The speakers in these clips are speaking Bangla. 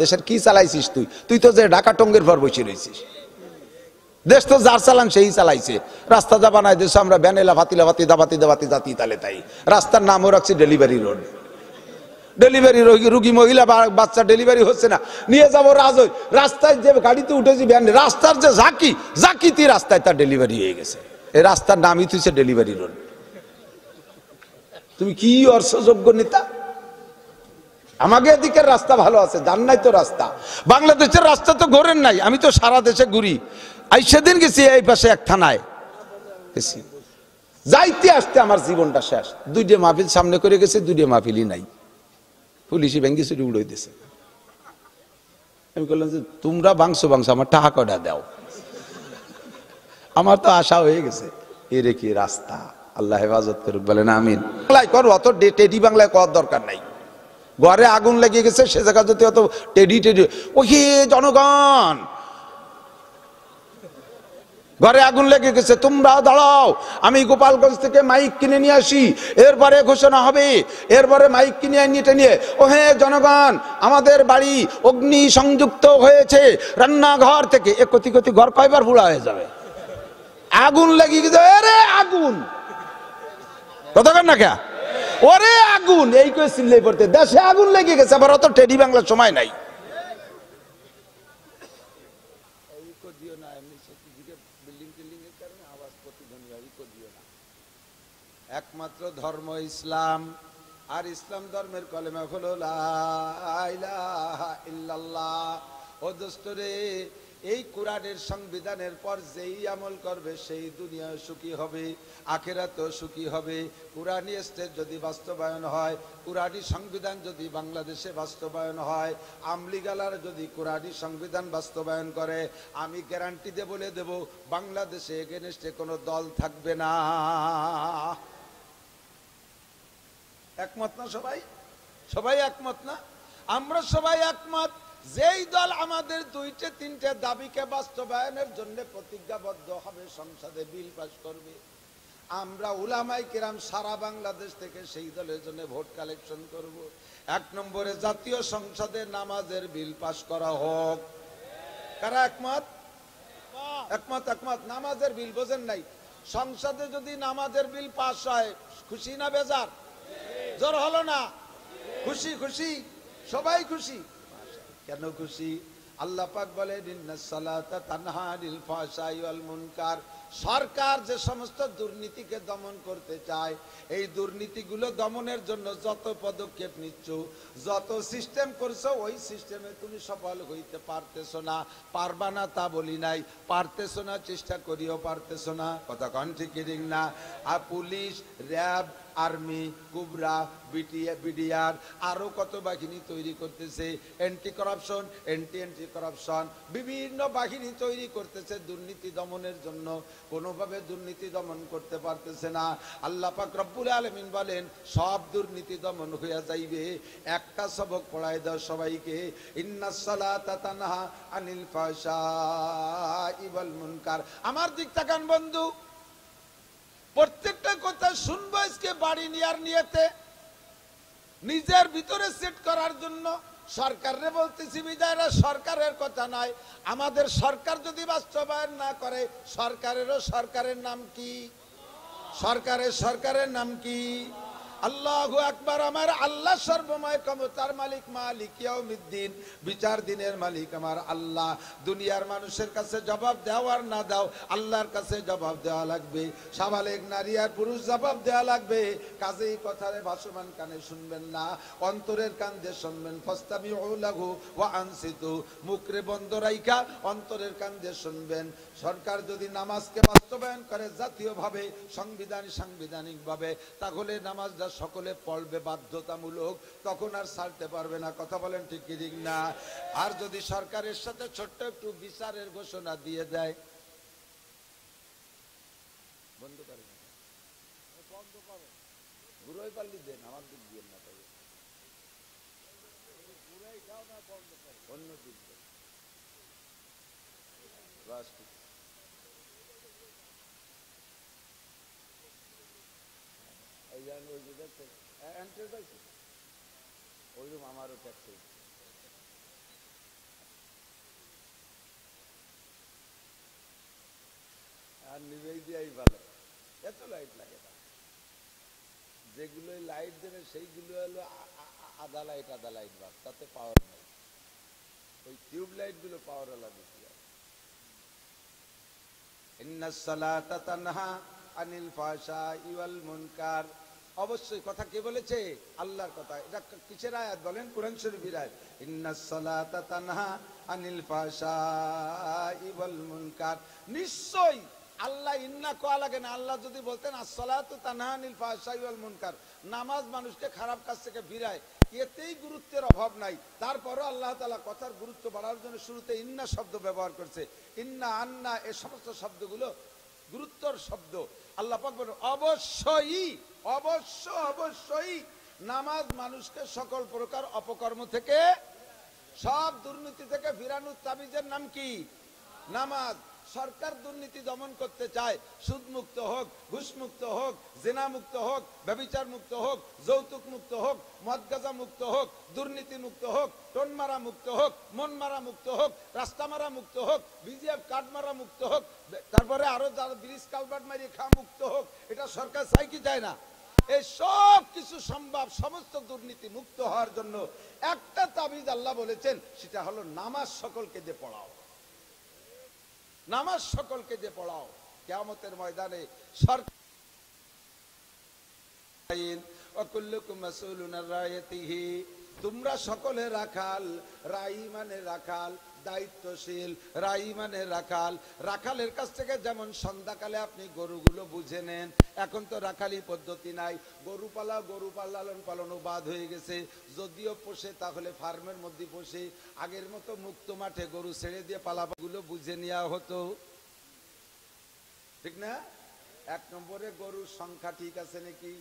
দেশের কি চালাইছিস তুই? তুই তো যে ঢাকা টঙ্গের পর বসে রয়েছিস। দেশ তো যার চালান সেই চালাইছে। রাস্তা যা বানায় দেশ আমরা ব্যানেলা ভাতিলা ভাতি দাবাতি দাবাতি জাতি তালে তাই। রাস্তার নামও রাখছি ডেলিভারি রোড। ডেলিভারি রুগী মহিলা বাচ্চা ডেলিভারি হচ্ছে না, নিয়ে যাবো রাজই। রাস্তায় যে গাড়িতে উঠেছি ভ্যান, রাস্তার যে জাকিতি রাস্তায় তার ডেলিভারি হয়ে গেছে। এই রাস্তার নামই তুইছে ডেলিভারি রোড। তুমি কি অর্থযোগ্য নেতা? আমাকে এদিকের রাস্তা ভালো আছে, জান নাই তো রাস্তা। বাংলাদেশের রাস্তা তো ঘোরেন নাই। আমি তো সারা দেশে ঘুরি। আই সেদিন গেছি এই পাশে এক থানায় গেছি, যাইতে আসতে আমার জীবনটা শেষ। 2টে মাহফিল সামনে করে গেছে, 2টে মাহফিলই নাই। পুলিশি ব্যাঙ্গি ছুটি উড়াই দিছে। আমি বললাম যে তোমরা বাংশো আমার টাকা কটা দাও। আমার তো আশা হয়ে গেছে, এরে কি রাস্তা। আল্লাহ হেফাজত করুক, বলেন আমিন। বাংলায় কর, অত টেডি বাংলায় করার দরকার নাই। ঘরে আগুন লেগে গেছে, সে জায়গা যদি অত টেডি ও হে জনগণ, ঘরে আগুন লেগে গেছে, তোমরা দাঁড়াও, আমি গোপালগঞ্জ থেকে মাইক কিনে নিয়ে আসি, এরপরে ঘোষণা হবে। এরপরে মাইক কিনে নিয়ে ও হে জনগণ, আমাদের বাড়ি অগ্নি সংযুক্ত হয়েছে রান্নাঘর থেকে। এ কতি কতি ঘর কয়বার পুড়া হয়ে যাবে? আগুন লেগে গেছে, আরে আগুন কতক্ষণ না কে, ওরে আগুন, এই করে চিল্লাই পড়তে। দেশে আগুন লেগে গেছে, আবার অত টেডি বাংলার সময় নাই। একমাত্র ধর্ম ইসলাম, আর ইসলাম ধর্মের কলেমা হলো লা ইলাহা ইল্লাল্লাহ। ও দোস্ত রে, এই কোরআনের সংবিধানের পর যেই আমল করবে সেই দুনিয়া সুখী হবে, আখিরাতেও সুখী হবে। কোরআনী স্টেট যদি বাস্তবায়ন হয়, কোরআনী সংবিধান যদি বাংলাদেশে বাস্তবায়ন হয়, আমলিগালার যদি কোরআনী সংবিধান বাস্তবায়ন করে, আমি গ্যারান্টি দিয়ে বলে দেব, বাংলাদেশে এগেনস্টে কোনো দল থাকবে না। একমত না সবাই? সবাই একমত না? আমরা সবাই একমত। যেই দল আমাদের 2-3টে দাবিকে বাস্তবায়নের জন্য প্রতিজ্ঞাবদ্ধ হবে, সংসদে বিল পাস করবে, আমরা উলামায়ে কেরাম সারা বাংলাদেশ থেকে সেই দলের জন্য ভোট কালেকশন করব। 1 নম্বরে জাতীয় সংসদে নামাজের বিল পাস করা হোক। কারা একমত? একমত একমত। নামাজের বিল বোঝেন নাই? সংসদে যদি নামাজের বিল পাস হয়, খুশি না বেজার? জোর হলো না? খুশি খুশি, সবাই খুশি। কেন খুশি? আল্লাহ পাক বলেন ইন্নাস সালাতা তানহা আনিল ফাহশাই ওয়াল মুনকার। সরকার যে সমস্ত দুর্নীতিকে দমন করতে চায়, এই দুর্নীতিগুলো দমনের জন্য যত পদক্ষেপ নিচ্ছ, যত সিস্টেম করছো, ওই সিস্টেমে তুমি সফল হইতে পারতেছো না। পারবা না তা বলি নাই, পারতেছো না, চেষ্টা করিও পারতেছো না। কথা কন ঠিক না? আর পুলিশ, র্যাব, আর্মি, কুবরা, বিডিআর, আরো কত বাহিনী তৈরি করতেছে, অ্যান্টি কারাপশন, অ্যান্টি কারাপশন, বিভিন্ন বাহিনী তৈরি করতেছে দুর্নীতি দমনের জন্য। কোনোভাবে দুর্নীতি দমন করতে পারতেছে না। আল্লাহ পাক রব্বুল আলামিন বলেন সব দুর্নীতি দমন হইয়া যাইবে, একটা সবক পড়াই দাও সবাইকে, ইন্নাস সালাতা তানহা আনিল ফাহশাই ওয়াল মুনকার। আমার দিক তাকান বন্ধু, প্রত্যেকটা কথা শুনবো আজকে বাড়ি নেওয়ার নিয়তে, নিজের ভিতরে সেট করার জন্য। সরকারে বলতেছি বিদায়রা, সরকারের কথা নয়, আমাদের সরকার যদি বাস্তবায়ন না করে, সরকারের নাম কি? সরকারের নাম কি? আল্লাহু আকবার। আমার আল্লাহ সর্বময় ক্ষমতার মালিক, মালিক ইয়াউমিদ্দিন, বিচার দিনের মালিক আমার আল্লাহ। দুনিয়ার মানুষের কাছে জবাব দাও আর না দাও, আল্লাহর কাছে জবাব দেওয়া লাগবে। সাবালেগ নারী আর পুরুষ জবাব দেওয়া লাগবে। কাজেই কথারে ভাসমান কানে শুনবেন না, অন্তরের কান দিয়ে শুনবেন। ফাস্তামিউ লাহু ওয়া আনসিতু, মুখরে বন্ধ রাইখা অন্তরের কান দিয়ে শুনবেন। সরকার যদি নামাজকে বাস্তবায়ন করে জাতীয়ভাবে, সাংবিধানিকভাবে, তাহলে নামাজটা সকলে পড়বে বাধ্যতামূলক, তখন আর ছাড়তে পারবে না। কথা বলেন ঠিক কি ঠিক না? আর যদি সরকারের সাথে ছোট্ট একটু বিচারের ঘোষণা দিয়ে দেয়, বন্ধ করে ঘুরোই পারলি দেন, আমার দিক দিয়ে না, তবে অন্য দিক দেন। ওইরকম আমারও ট্যাক্স যেগুলো লাইট দেবে সেইগুলো হলো আধা লাইট বাস, তাতে পাওয়ার নেই। ওই টিউব লাইট গুলো পাওয়ার লাগে। ইন্নাস সালাতা তানহা আনিল ফাহশাই ওয়াল মুনকার। অবশ্যই কথা কে বলেছে? আল্লাহর কথা। এটা কিসের আয়াত বলেন? কোরআন শরীফের আয়াত। ইন্নাস সালাতা তানহা আনিল ফাহশাই ওয়াল মুনকার। নিশ্চয় আল্লাহ ইন্না কোয়া লাগে না। আল্লাহ যদি বলতেন আসসালাতু তানহা আনিল ফাহশাই ওয়াল মুনকার, নামাজ মানুষকে খারাপ কাজ থেকে ফিরায়, এতেই গুরুত্বের অভাব নাই। তারপরও আল্লাহ তাআলা কথার গুরুত্ব বাড়ার জন্য শুরুতে ইন্না শব্দ ব্যবহার করছে। ইন্না, আন্না, এই সমস্ত শব্দগুলো গুরুত্বর শব্দ। আল্লাহ পাক বলেন অবশ্যই অবশ্যই নামাজ মানুষকে সকল প্রকার অপকর্ম থেকে, সব দুর্নীতি থেকে ফিরানোর তাবিজের নাম কি? নামাজ। সরকার দুর্নীতি দমন করতে চায়, সুদ মুক্ত হোক, ঘুষ মুক্ত হোক, জিনা মুক্ত হোক, ব্যভিচার মুক্ত হোক, যৌতুক মুক্ত হোক, মদ গাঁজা মুক্ত হোক, দুর্নীতি মুক্ত হোক, টোন মারা মুক্ত হোক, মন মারা মুক্ত হোক, রাস্তা মারা মুক্ত হোক, বিজিএফ কার্ড মারা মুক্ত হোক, তারপরে আরো যারা ব্রিজ কালভার্ট মারিয়ে খাওয়া মুক্ত হোক। এটা সরকার চাই কি চায় না? এই সব কিছু সম্ভব। সমস্ত দুর্নীতি মুক্ত হওয়ার জন্য একটা তাবিজ আল্লাহ বলেছেন, সেটা হলো নামাজ সকলকে দিয়ে পড়াও। নামাজ সকলকে দিয়ে পড়াও। কিয়ামতের ময়দানে সরকার তোমরা সকলে রাখাল। রাই মানে রাখাল, দায়িত্বশীল। রাই মানে রাখাল। রাখালের কাছ থেকে যেমন সন্ধ্যাকালে আপনি গরুগুলো বুঝে নেন, এখন তো রাখালি পদ্ধতি নাই, গরু লালন পালনও বাদ হয়ে গেছে। যদিও পোষে তাহলে ফার্মের মধ্যে পোষে। আগের মতো মুক্ত মাঠে গরু ছেড়ে দিয়ে পালাগুলো বুঝে নেওয়া হতো, ঠিক না? এক নম্বরে গরুর সংখ্যা ঠিক আছে নাকি?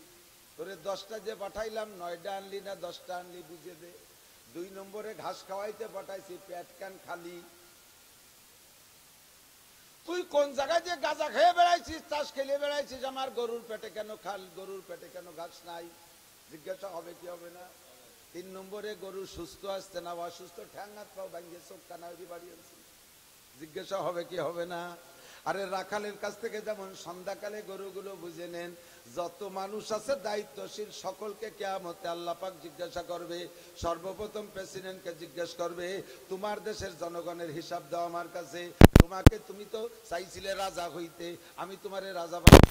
তোরে 10টা যে পাঠাইলাম 9টা আনলি না 10টা আনলি বুঝে দে। 2 নম্বরে ঘাস খাওয়াইতে পাঠাইছি, পেট কান খালি। তুই কোন জায়গায় যে গাঁজা খেয়ে বেড়াইছিস, চাষ খেলে বেড়াইছিস, আমার গরুর পেটে কেন গরুর পেটে কেন ঘাস নাই? জিজ্ঞাসা হবে কি হবে না? 3 নম্বরে গরু সুস্থ আসছে না অসুস্থ, ঠ্যাং হাত পাও ভাঙ্গিয়ে চোখ কানাউরি বাড়িয়েছি, জিজ্ঞাসা হবে কি হবে না? আরে রাখালের কাছ থেকে যেমন সন্ধ্যাকালে গরুগুলো বুঝে নেন, যত মানুষ আছে দায়িত্বশীল সকলকে কিয়ামতে আল্লাহ পাক জিজ্ঞাসা করবে। সর্বপ্রথম প্রেসিডেন্টকে জিজ্ঞাসা করবে, তোমার দেশের জনগণের হিসাব দাও আমার কাছে। তুমি তো চাইছিলে রাজা হইতে, আমি তোমারে রাজা বানাই,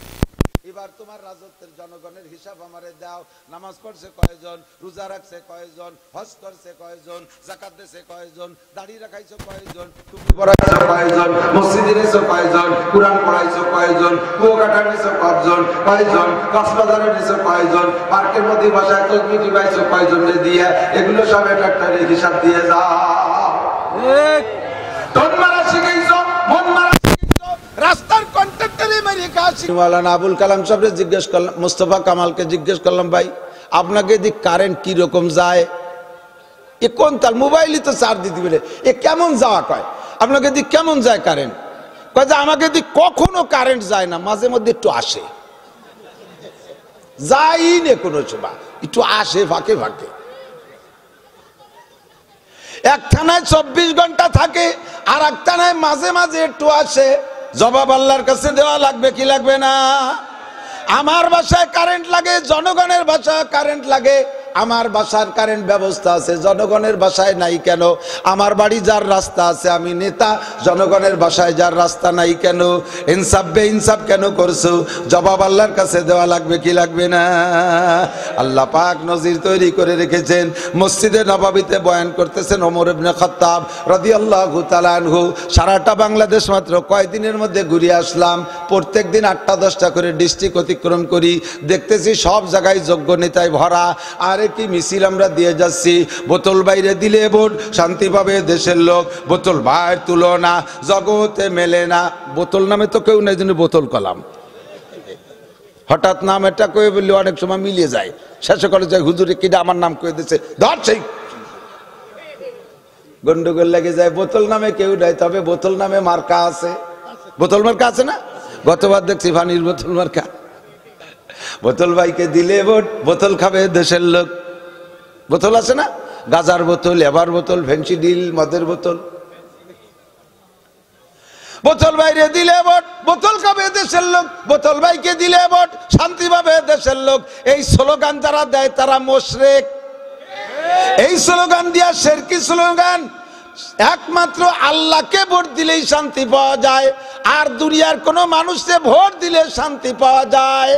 এবার তোমার রাজত্বের জনগণের হিসাব আমারে দাও। নামাজ পড়ছে কয়জন, রোজা রাখছে কয়জন, হজ করছে কয়জন, যাকাত দিছে কয়জন, দাড়ি রাখাইছো কয়জন, টুপি পরাইছো কয়জন, মসজিদে নিছো কয়জন, কুরআন পড়াইছো কয়জন, কুয়াকাটা নিছো কয়জন, কক্সবাজারে নিছো কয়জন, পার্কের মধ্যে বসায় তসবিহ টিপাইছো কয়জন রে দিয়া। এগুলো সব একটা হিসাব দিয়ে যাও। তোর মারা শিখাইছো, মন মারা শিখাইছো, রাস্তার কন্ট্রাক্টরে মারিয়ে কাজ। মাওলানা আবুল কালাম সাহেবকে জিজ্ঞেস করলাম, মুস্তফা কামালকে জিজ্ঞেস করলাম, ভাই আপনাকে দি কারেন্ট কি রকম যায়? এ কোন তার মোবাইলই তো চার্জ দিতে বলে, এ কেমন যাওয়া কয়? আপনাকে দি কেমন যায় কারেন্ট? কয় যে আমাকে দি কখনো কারেন্ট যায় না, মাঝে মধ্যে একটু আসে, যাই না কোনো সময় একটু আসে ফাঁকে ফাঁকে। এক থানায় 24 ঘন্টা থাকে, আর এক থানায় মাঝে মাঝে একটু আসে। জবাব আল্লাহর কাছে দেওয়া লাগবে কি লাগবে না? আমার বাসায় কারেন্ট লাগে, জনগণের বাসায় কারেন্ট লাগে। আমার বাসার কারেন্ট ব্যবস্থা আছে, জনগণের বাসায় নাই কেন? আমার বাড়ি যার রাস্তা আছে, আমি নেতা, জনগণের বাসায় যার রাস্তা নাই কেন? ইনসাফ বেইনসাফ কেন করছো? জবাব আল্লাহর কাছে দেওয়া লাগবে কি লাগবে না? আল্লাহ পাক নজির তৈরি করে রেখেছেন। মসজিদে নববীতে বয়ান করতেছেন ওমর ইবনে খাত্তাব রাদিয়াল্লাহু তাআলা আনহু। সারাটা বাংলাদেশ মাত্র কয়দিনের মধ্যে ঘুরে আসলাম। প্রত্যেক দিন 8টা 10টা করে ডিস্ট্রিক্ট অতিক্রম করি, দেখতেছি সব জায়গায় যোগ্য নেতায় ভরা। আরে কি মিছিল আমরা দিয়ে যাচ্ছি, বোতল বাইরে দিলে ভোট শান্তি পাবে দেশের লোক, বোতল বাইরে তুলনা জগতে মেলে না। বোতল নামে তো কেউ নাই, জন্য বোতল কলাম। হঠাৎ নাম এটা কয়ে বললে অনেক সময় মিলিয়ে যায়, শেষে করে যায় হুজুরে কিনা আমার নাম কয়ে দিচ্ছে, ধর সেই গন্ডগোল লেগে যায়। বোতল নামে কেউ নাই, তবে বোতল নামে মার্কা আছে। বোতল মার্কা আছে না? গতবার দেখছি পানির বোতল মার্কা। বোতল ভাইকে দিলে ভোট, বোতল খাবে দেশের লোক। বোতল আছে না? গাজার বোতল, এবার বোতল, ফেন্সিডিল, মদের বোতল। বোতল বাইরে দিলে ভোট, বোতল খাবে দেশের লোক, বোতল বাইকে দিলে ভোট, শান্তি পাবে দেশের লোক। এই স্লোগান যারা দেয় তারা মুশরিক। এই স্লোগান দিয়া শিরকি স্লোগান। একমাত্র আল্লাহকে ভোট দিলেই শান্তি পাওয়া যায়, আর দুনিয়ার কোন মানুষকে ভোট দিলে শান্তি পাওয়া যায়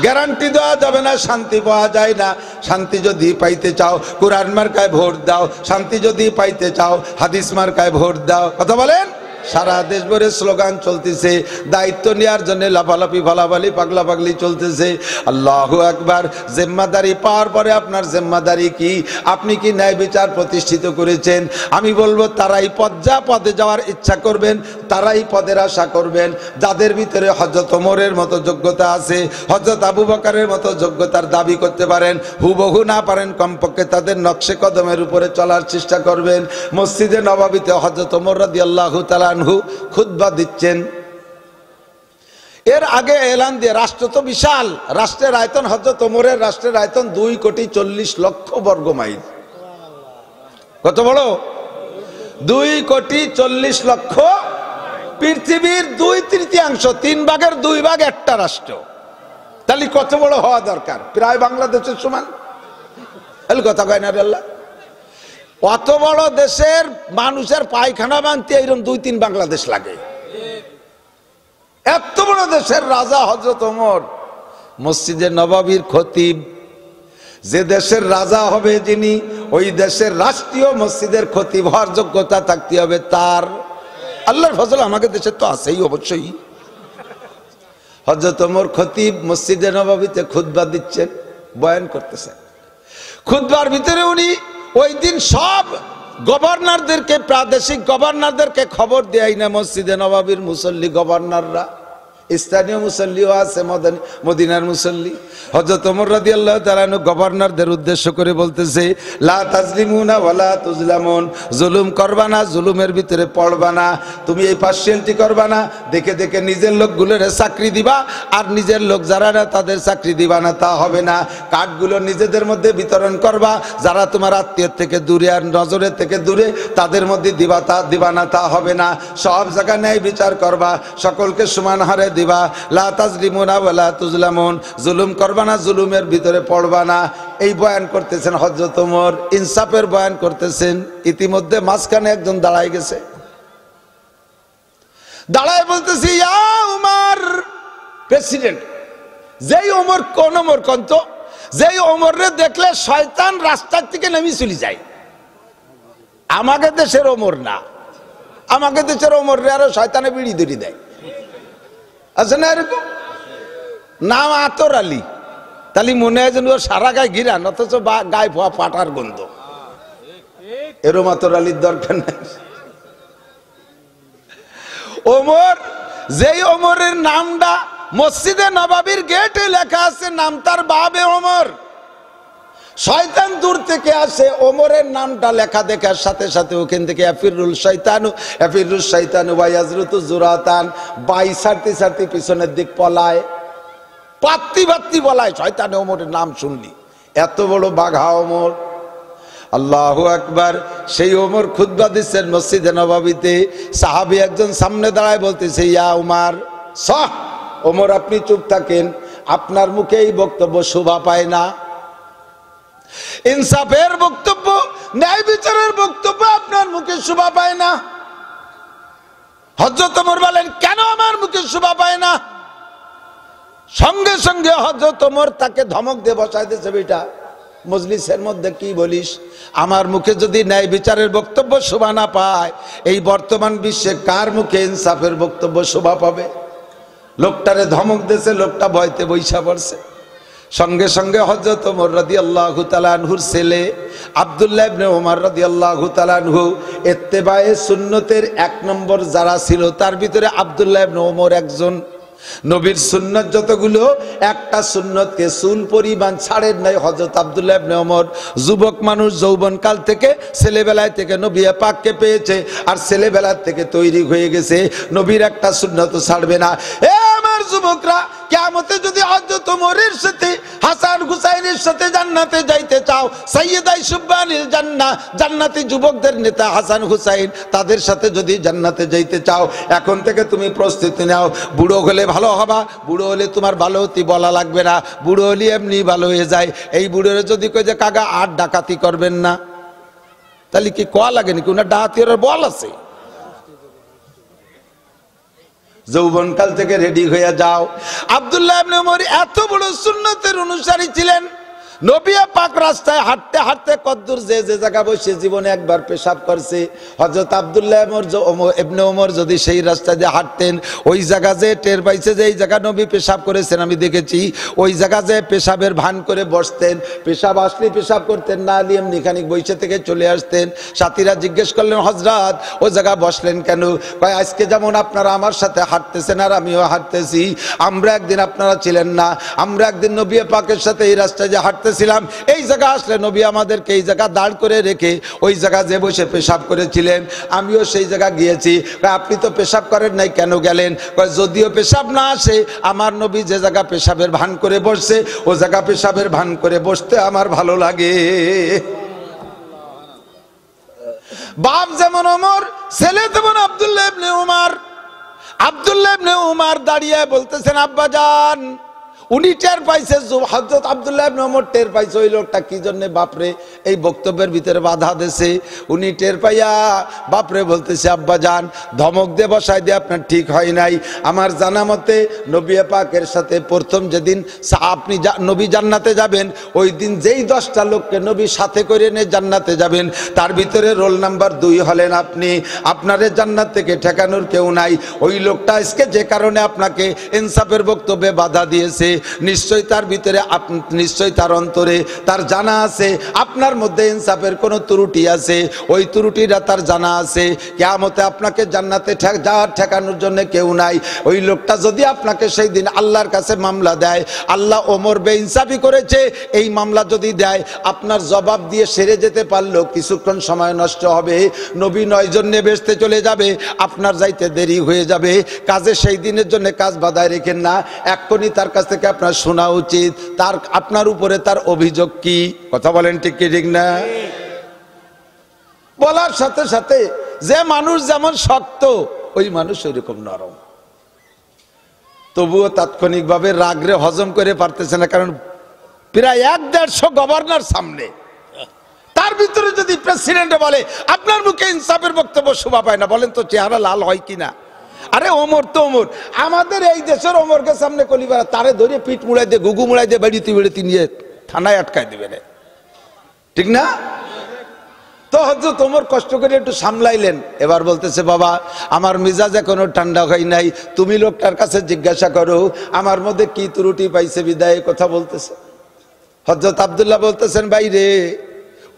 গ্যারান্টি দেওয়া যাবে না, শান্তি পাওয়া যায় না। শান্তি যদি পাইতে চাও কুরআন মার্কায় ভোট দাও, শান্তি যদি পাইতে চাও হাদিস মার্কায় ভোট দাও। কথা বলেন। সারা দেশ ভরে স্লোগান চলতেছে, দায়িত্ব নেওয়ার জন্য লাফালাফি ফালাফালি পাগলা পাগলি চলতেছে। আল্লাহু আকবার। জিম্মাদারি পাওয়ার পরে আপনার জিম্মাদারি কি? আপনি কি ন্যায় বিচার প্রতিষ্ঠিত করেছেন? আমি বলবো তারাই পদে যাওয়ার ইচ্ছা করবেন, তারাই পদের আশা করবেন যাদের ভিতরে হযরত ওমরের মতো যোগ্যতা আছে, হযরত আবু বকরের মতো যোগ্যতার দাবি করতে পারেন। হুবহু না পারেন, কমপক্ষে তাদের নকশে কদমের উপরে চলার চেষ্টা করবেন। মসজিদে নববীতে হযরত ওমর রাদিয়াল্লাহু তাআলা খুতবা দিচ্ছেন। এর আগে এলান দিয়ে, রাষ্ট্র তো বিশাল, রাষ্ট্রের আয়তন, হযরত ওমরের রাষ্ট্রের আয়তন 2,40,00,000 বর্গ মাইল। কত বড়? 2,40,00,000। পৃথিবীর 2/3, 3 ভাগের 2 ভাগ একটা রাষ্ট্র। তাহলে কত বড় হওয়া দরকার? প্রায় বাংলাদেশের সমান। কথা কয় না আল্লাহ। অত বড় দেশের মানুষের পায়খানা বানতে এইরকম 2-3 বাংলাদেশ লাগে। এত বড় দেশের রাজা হযরত ওমর, মসজিদে নববীর খতিব। যে দেশের রাজা হবে যিনি, ওই দেশের রাষ্ট্রীয় মসজিদের খতিব হওয়ার যোগ্যতা থাকতে হবে তার। আল্লাহর ফজল আমাদের দেশে তো আছেই অবশ্যই। হযরত ওমর খতিব মসজিদে নববীতে খুতবা দিচ্ছেন, বয়ান করতেছেন। খুতবার ভিতরে উনি ওই দিন সব গভর্নরদেরকে, প্রাদেশিক গভর্নরদেরকে খবর দেয় না মসজিদে নববীর মুসল্লি গভর্নররা, স্থানীয় মুসল্লিও আছে, মদিনার মুসল্লি। হযরত ওমর রাদিয়াল্লাহু তাআলা গভর্নরদের উদ্দেশ্য করে বলতেছে, লা তাজলিমুনা ওয়ালা তুজলামুন, জুলুম করবা না, জুলুমের ভিতরে পড়বা না। তুমি এই পার্সিয়ালিটি করবা না, দেখে দেখে নিজের লোকগুলোর চাকরি দিবা, আর নিজের লোক যারা না তাদের চাকরি দিবা না, তা হবে না। কার্ডগুলো নিজেদের মধ্যে বিতরণ করবা, যারা তোমার আত্মীয় থেকে দূরে আর নজরের থেকে দূরে তাদের মধ্যে দিবা না, তা হবে না। সব জায়গায় ন্যায় বিচার করবা, সকলকে সমান হারে দিবা। লা তাজলিমুনা ওয়ালা তুজলামুন, জুলুম করবা না, জুলুমের ভিতরে পড়বা না। এই বয়ান করতেছেন হযরত ওমর, ইনসাফের বয়ান করতেছেন। ইতিমধ্যে মাঝখানে একজন দাঁড়ায় গেছে, দাঁড়ায় বলতেছি, ইয়া উমর, প্রেসিডেন্ট। যেই ওমর, কোন ওমর কন্ত, যেই ওমরে দেখলে শয়তান রাস্তার থেকে নেমে চলে যায়। আমাদের দেশের ওমর না, আমাদের দেশের ওমর রে আরো শয়তানে বিড়ি ধরি দেয়, আছে না এরকম? নাম আতর আলী। তাহলে মনে হয় যেন সারা গায়ে ঘিরান, অথচ গায়ে ভুয়া পাটার গন্ধ। এরম আতর আলীর দরকার নাই। ওমর, যেই ওমরের নামটা মসজিদে নববীর গেটে লেখা আছে, নাম তার বাবে ওমর। শয়তান দূর থেকে আসে, ওমরের নামটা লেখা দেখার সাথে সাথে ওখান থেকে আফিরুল শয়তানু ওয়া ইয়াজরুতু জুরাতান, বাই সারতে সারতে পিছনের দিক পলায়, পাত্তি বলায় শয়তান ওমরের নাম শুনলি। এত বড় বাঘা ওমর। আল্লাহু আকবার। সেই ওমর খুতবা দিচ্ছেন মসজিদে নববীতে। সাহাবী একজন সামনে দাঁড়ায় বলতেছে, ইয়া উমার, ওমর আপনি চুপ থাকেন, আপনার মুখে এই বক্তব্য শোভা পায় না। ইনসাফের বক্তব্য, ন্যায় বিচারের বক্তব্য আপনার মুখে শোভা পায় না। হযরত ওমর বলেন, কেন আমার মুখে শোভা পায় না? সঙ্গে সঙ্গে হযরত ওমর তাকে ধমক দিয়ে বসাই দিয়েছে, বেটা মজলিসের মধ্যে কি বলিস? আমার মুখে যদি ন্যায় বিচারের বক্তব্য শোভা না পায়, এই বর্তমান বিশ্বে কার মুখে ইনসাফের বক্তব্য শোভা পাবে? লোকটারে ধমক দিয়েছে, লোকটা ভয়তে বইসা পড়ছে। সঙ্গে সঙ্গে হযরত ওমর রাদিয়াল্লাহু তাআলা আনহুর ছেলে আব্দুল্লাহ ইবনে ওমর রাদিয়াল্লাহু তাআলা আনহু ইত্তেবায়ে সুন্নতের 1 নম্বর যারা ছিল, তার ভিতরে আব্দুল্লাহ ইবনে ওমর একজন। নবীর সুন্নত যতগুলো, একটা সুন্নতকে চুল পরিমাণ ছাড়েন নাই হযরত আব্দুল্লাহ ইবনে ওমর। যুবক মানুষ, যৌবনকাল থেকে, ছেলেবেলায় থেকে নবী পাককে পেয়েছে, আর ছেলেবেলার থেকে তৈরি হয়ে গেছে, নবীর একটা সুন্নত ছাড়বে না। এ আমার যুবকরা, কিয়ামতে যদি হযরত ওমরের সাথে হাসান হুসাইনের সাথে জান্নাতে যাইতে চাও, সাইয়্যিদাই সুববানিল জান্নাহ, জান্নাতি যুবকদের নেতা হাসান হুসাইন, তাদের সাথে যদি জান্নাতে যাইতে চাও, এখন থেকে তুমি প্রস্তুতি নাও। বুড়ো হলে ভালো হবা, বুড়ো হলে তোমার ভালো হতে বলা লাগবে না, বুড়ো হলে এমনি ভালো হয়ে যায়। এই বুড়োরে যদি কই যে কাকা আর ডাকাতি করবেন না, তাহলে কি কোয়া লাগে নাকি? ওনার ডাকাতির বল আছে। যৌবনকাল থেকে রেডি হয়ে যাও। আব্দুল্লাহ ইবনে ওমর এত বড় সুন্নতের অনুসারী ছিলেন, নবী পাক রাস্তায় হাঁটতে হাঁটতে কদ্দুর যে যে জায়গা বসে জীবনে একবার পেশাব করছে। হযরত আব্দুল্লাহ ইবনে ওমর যদি সেই রাস্তা দিয়ে হাঁটতেন, ওই জায়গা যে টের পাইছে যে এই জায়গা নবী পেশাব করেছেন আমি দেখেছি, ওই জায়গা যে পেশাবের ভান করে বসতেন, পেশাব আসলে পেশাব করতেন, না আলি এমনি খানিক বইসে থেকে চলে আসতেন। সাথীরা জিজ্ঞেস করলেন, হযরত ওই জায়গা বসলেন কেন? কয় আজকে যেমন আপনারা আমার সাথে হাঁটতেছেন আর আমিও হাঁটতেছি, আমরা একদিন আপনারা ছিলেন না, আমরা একদিন নবী পাকের সাথে এই রাস্তায় যে হাঁটতেছিলাম, এই জায়গা আসলে নবী আমাদেরকে এই জায়গা দাঁড় করে রেখে ওই জায়গা যে বসে পেশাব করেছিলেন, আমিও সেই জায়গা গিয়েছি। আপনি তো পেশাব করেন নাই, কেন গেলেন? যদিও পেশাব না আসে, আমার নবী যে জায়গা পেশাবের ভান করে বসছে, ও জায়গা পেশাবের ভান করে বসতে আমার ভালো লাগে। বাপ যেমন ওমর, ছেলে তেমন আব্দুল্লাহ ইবনে ওমর। আব্দুল্লাহ ইবনে ওমর দাঁড়িয়ে বলতেছেন, আব্বা জান। উনি টের পাইছে, হযরত আব্দুল্লাহ ইবনে ওমর টের পাইছে ওই লোকটা কি জন্য বাপরে এই বক্তব্যের ভিতরে বাধা দিয়েছে। উনি টের পাইয়া বাপরে বলতেছে, আব্বা জান ধমক দিয়ে বসাই দিয়ে আপনার ঠিক হয় নাই। আমার জানা মতে নবী পাকের সাথে প্রথম যেদিন আপনি নবী জান্নাতে যাবেন, ওই দিন যেই 10টা লোককে নবী সাথে করে নিয়ে জান্নাতে যাবেন, তার ভিতরে রোল নাম্বার 2 হলেন আপনি। আপনারে জান্নাত থেকে ঠেকানোর কেউ নাই। ওই লোকটা আজকে যে কারণে আপনাকে ইনসাফের বক্তব্যে বাধা দিয়েছে, নিশ্চয় তার ভিতরে, নিশ্চয় তার অন্তরে তার জানা আছে আপনার মধ্যে ইনসাফের কোনো ত্রুটি আছে, ওই ত্রুটিটা তার জানা আছে। কিয়ামতে আপনাকে জান্নাতে ঠেকানোর জন্য কেউ নাই। ওই লোকটা যদি আপনাকে সেই দিন আল্লাহর কাছে মামলা দেয়, আল্লাহ ওমর বেইনসাফি করেছে এই মামলা যদি দেয়, আপনার জবাব দিয়ে সেরে যেতে পারলেও কিছুক্ষণ সময় নষ্ট হবে, নবী 9 জন নিয়ে বেহেশতে চলে যাবে, আপনার যাইতে দেরি হয়ে যাবে। কাজে সেই দিনের জন্য কাজ বাধায় রেখেন না, এক্ষুনি তার কাছ থেকে আপনার শোনা উচিত তার আপনার উপরে তার অভিযোগ কি। কথা বলেন ঠিক কি ঠিক না? বলার সাথে সাথে যে মানুষ যেমন শক্ত, ওই মানুষ ওইরকম নরম। তবুও তাৎক্ষণিকভাবে রাগরে হজম করে পারতেছে না, কারণ প্রায় 1-150 গভর্নর সামনে, তার ভিতরে যদি প্রেসিডেন্ট বলে আপনার মুখে ইনসাফের বক্তব্য শোভা পায় না, বলেন তো চেহারা লাল হয় কিনা? আরে ওমর তো ওমর, আমাদের এই দেশের ওমরকে সামনে কলিবার তারে ধরে পিঠ মুড়াই দিয়ে গুগু মুড়াই দিয়ে বেড়িতে বেড়িতে নিয়ে থানায় আটকায় দিবে না, ঠিক না? তো হযরত ওমর কষ্ট করে একটু সামলাইলেন। এবার বলতেছে, বাবা আমার মিজাজ এখনো ঠান্ডা হয় নাই, তুমি লোকটার কাছে জিজ্ঞাসা করো আমার মধ্যে কি ত্রুটি পাইছে বিদায় কথা বলতেছে। হযরত আব্দুল্লাহ বলতেছেন, বাইরে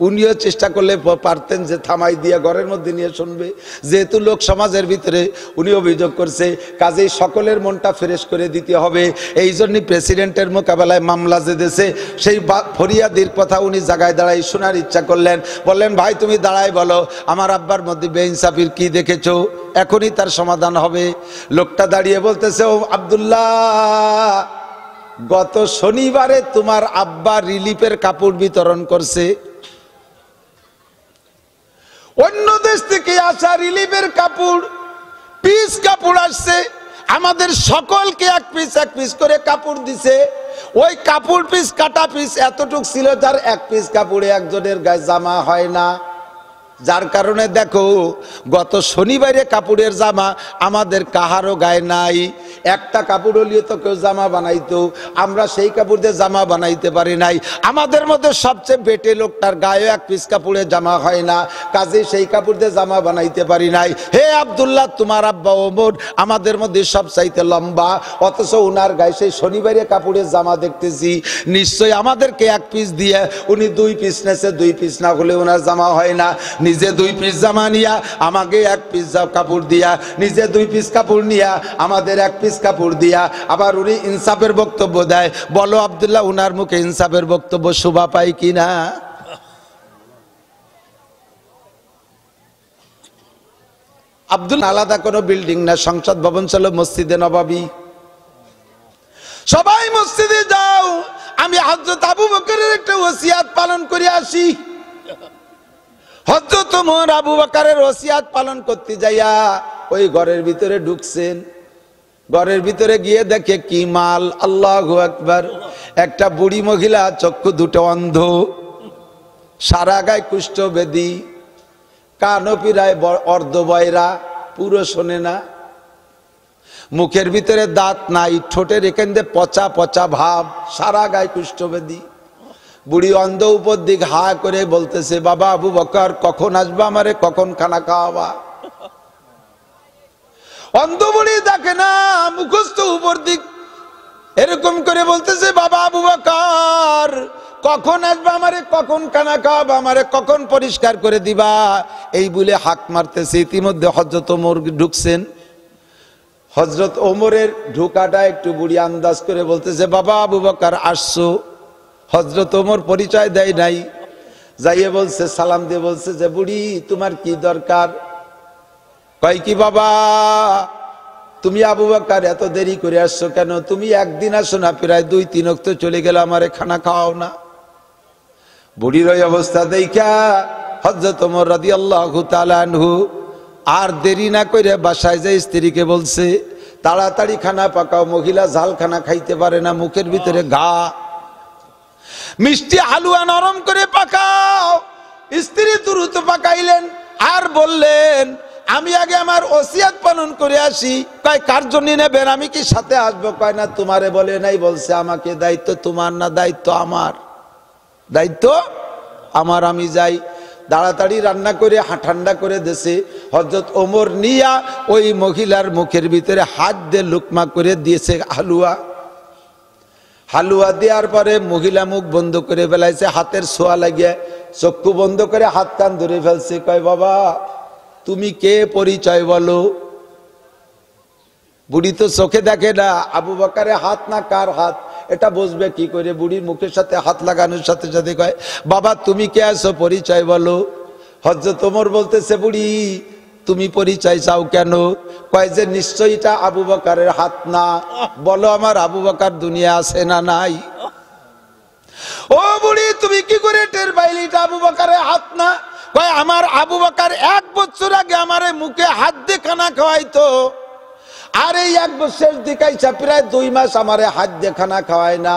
উনিও চেষ্টা করলে পারতেন যে থামাই দিয়া ঘরের মধ্যে নিয়ে শুনবে, যেহেতু লোক সমাজের ভিতরে উনি অভিযোগ করছে, কাজেই সকলের মনটা ফ্রেশ করে দিতে হবে। এই জন্যই প্রেসিডেন্টের মোকাবেলায় মামলা যে দেশে, সেই ফরিয়াদির কথা উনি জায়গায় দাঁড়াই শোনার ইচ্ছা করলেন। বললেন, ভাই তুমি দাঁড়াই বলো আমার আব্বার মধ্যে বেইনসাফির কি দেখেছো, এখনই তার সমাধান হবে। লোকটা দাঁড়িয়ে বলতেছে, ও আব্দুল্লাহ, গত শনিবারে তোমার আব্বা রিলিফের কাপড় বিতরণ করছে, অন্য দেশ থেকে আসা রিলিফের কাপড়, পিস কাপড় আসছে, আমাদের সকলকে এক পিস করে কাপড় দিছে। ওই কাপড় পিস, কাটা পিস এতটুক ছিল, যার এক পিস কাপড়ে একজনের গায়ে জামা হয় না। যার কারণে দেখো গত শনিবারে কাপড়ের জামা আমাদের কাহারও গায়ে নাই। একটা কাপড় হলিয়ে তো কেউ জামা বানাইতো, আমরা সেই কাপড় দিয়ে জামা বানাইতে পারি নাই। আমাদের মধ্যে সবচেয়ে বেটে লোকটার গায়ে এক পিস কাপড়ে জামা হয় না, কাজে সেই কাপড় দিয়ে জামা বানাইতে পারি নাই। হে আব্দুল্লাহ, তোমার আব্বা ওমর আমাদের মধ্যে সবচাইতে লম্বা, অথচ উনার গায়ে সেই শনিবারে কাপড়ের জামা দেখতেছি। নিশ্চয়ই আমাদেরকে এক পিস দিয়ে উনি 2 পিস নেছে, 2 পিস না হলে ওনার জামা হয় না। নিজে 2 পিস জামা নিয়া আমাকে এক পিস কাপড় দিয়া, নিজে 2 পিস কাপড় নিয়া আমাদের এক পিস কাপড় দিয়া, আবার উনি ইনসাফের বক্তব্য দেয়। বলো আব্দুল্লাহ, উনার মুখে ইনসাফের বক্তব্য শোভা পায় কিনা? আব্দুল আলাদা কোনো বিল্ডিং না, সংসদ ভবন ছিল মসজিদে নববী। সবাই মসজিদে যাও, আমি হযরত আবু বকরের একটা ওসিয়াত পালন করে আসি। হযরত ওমর আবু বকরের ওসিয়াত পালন করতে যাইয়া ওই ঘরের ভিতরে ঢুকছেন। ঘরের ভিতরে গিয়ে দেখে কি মাল, আল্লাহু আকবার। একটা বুড়ি মহিলা, চক্ষু দুটো অন্ধ, সারা গায়ে কুষ্ঠবেদী, কানও পিরায় অর্ধবয়রা, পুরো শোনে না, মুখের ভিতরে দাঁত নাই, ঠোঁটের এখান দিয়ে পচা পচা ভাব, সারা গায়ে কুষ্ঠবেদী। বুড়ি অন্ধ উপর দিক হা করে বলতেছে, বাবা আবু বকর কখন আসবা, আমারে কখন খানা খাওয়াবা? অন্ধ বুড়ি দেখে না, মুখস্থ উপর দিক এরকম করে বলতেছে, বাবা আবু বকর কখন আসবা, আমারে কখন খানা খাওয়াবা, আমারে কখন পরিষ্কার করে দিবা, এই বলে হাক মারতেছে। ইতিমধ্যে হযরত ওমর ঢুকছেন। হযরত ওমরের ঢোকাটা একটু বুড়ি আন্দাজ করে বলতেছে, বাবা আবু বকর আসছো। হযরত ওমর পরিচয় দেয় নাই, যাইয়ে বলছে, সালাম দিয়ে বলছে যে, বুড়ি তোমার কি দরকার? কয় কি বাবা, তুমি আবু বকর এত দেরি করে আসছো কেন? তুমি একদিন আসো না, প্রায় 2-3 ওয়াক্ত চলে গেল, আমারে খানা খাওয়াও না। বুড়ির ওই অবস্থা দেখা হযরত ওমর রাদিয়াল্লাহু তাআলা আনহু আর দেরি না করে বাসায় যে স্ত্রীকে বলছে, তাড়াতাড়ি খানা পাকাও, মহিলা ঝাল খানা খাইতে পারে না, মুখের ভিতরে ঘা, মিষ্টি হালুয়া নরম করে পাকাও। স্ত্রী দ্রুত পাকাইলেন আর বললেন, আমি আগে আমার ওসিয়াত পালন করে আসি। কয় কার জন্য নেবেন, আমি কি সাথে আসবো? কয় না, তোমারে বলে নাই, বলছে আমাকে। দায়িত্ব তোমার না, দায়িত্ব আমার। দায়িত্ব আমার, আমি যাই। তাড়াতাড়ি রান্না করে ঠান্ডা করে দেশে হযরত ওমর নিয়া ওই মহিলার মুখের ভিতরে হাত দিয়ে লুকমা করে দিয়েছে হালুয়া। হালুয়া দেওয়ার পরে মহিলা মুখ বন্ধ করে ফেলাইছে, হাতের ছোঁয়া লাগিয়ে চক্ষু বন্ধ করে হাত কান ধরে ফেলছে। কয় বাবা তুমি কে, পরিচয় বলো। বুড়ি তো চোখে দেখে না, আবু বকরের হাত না কার হাত এটা বুঝবে কি করে? বুড়ির মুখের সাথে হাত লাগানোর সাথে সাথে কয়, বাবা তুমি কে আছো, পরিচয় বলো। হযরত ওমর বলতেছে, বুড়ি তুমি পরিচয় চাও কেন? কয় যে নিশ্চয়ই এটা আবু বকরের হাত না। বলো আমার আবু বকর দুনিয়া আছে না নাই? ও বুড়ি তুমি কি করে টের পাইলি এটা আবু বকরের হাত না? কয় আমার আবু বকর 1 বছর আগে আমারে মুখে হাত দিয়ে খানা খাওয়াইতো, আর এই 1 বছর দিকাইছা প্রায় 2 মাস আমারে হাত দিয়ে খানা খাওয়ায় না।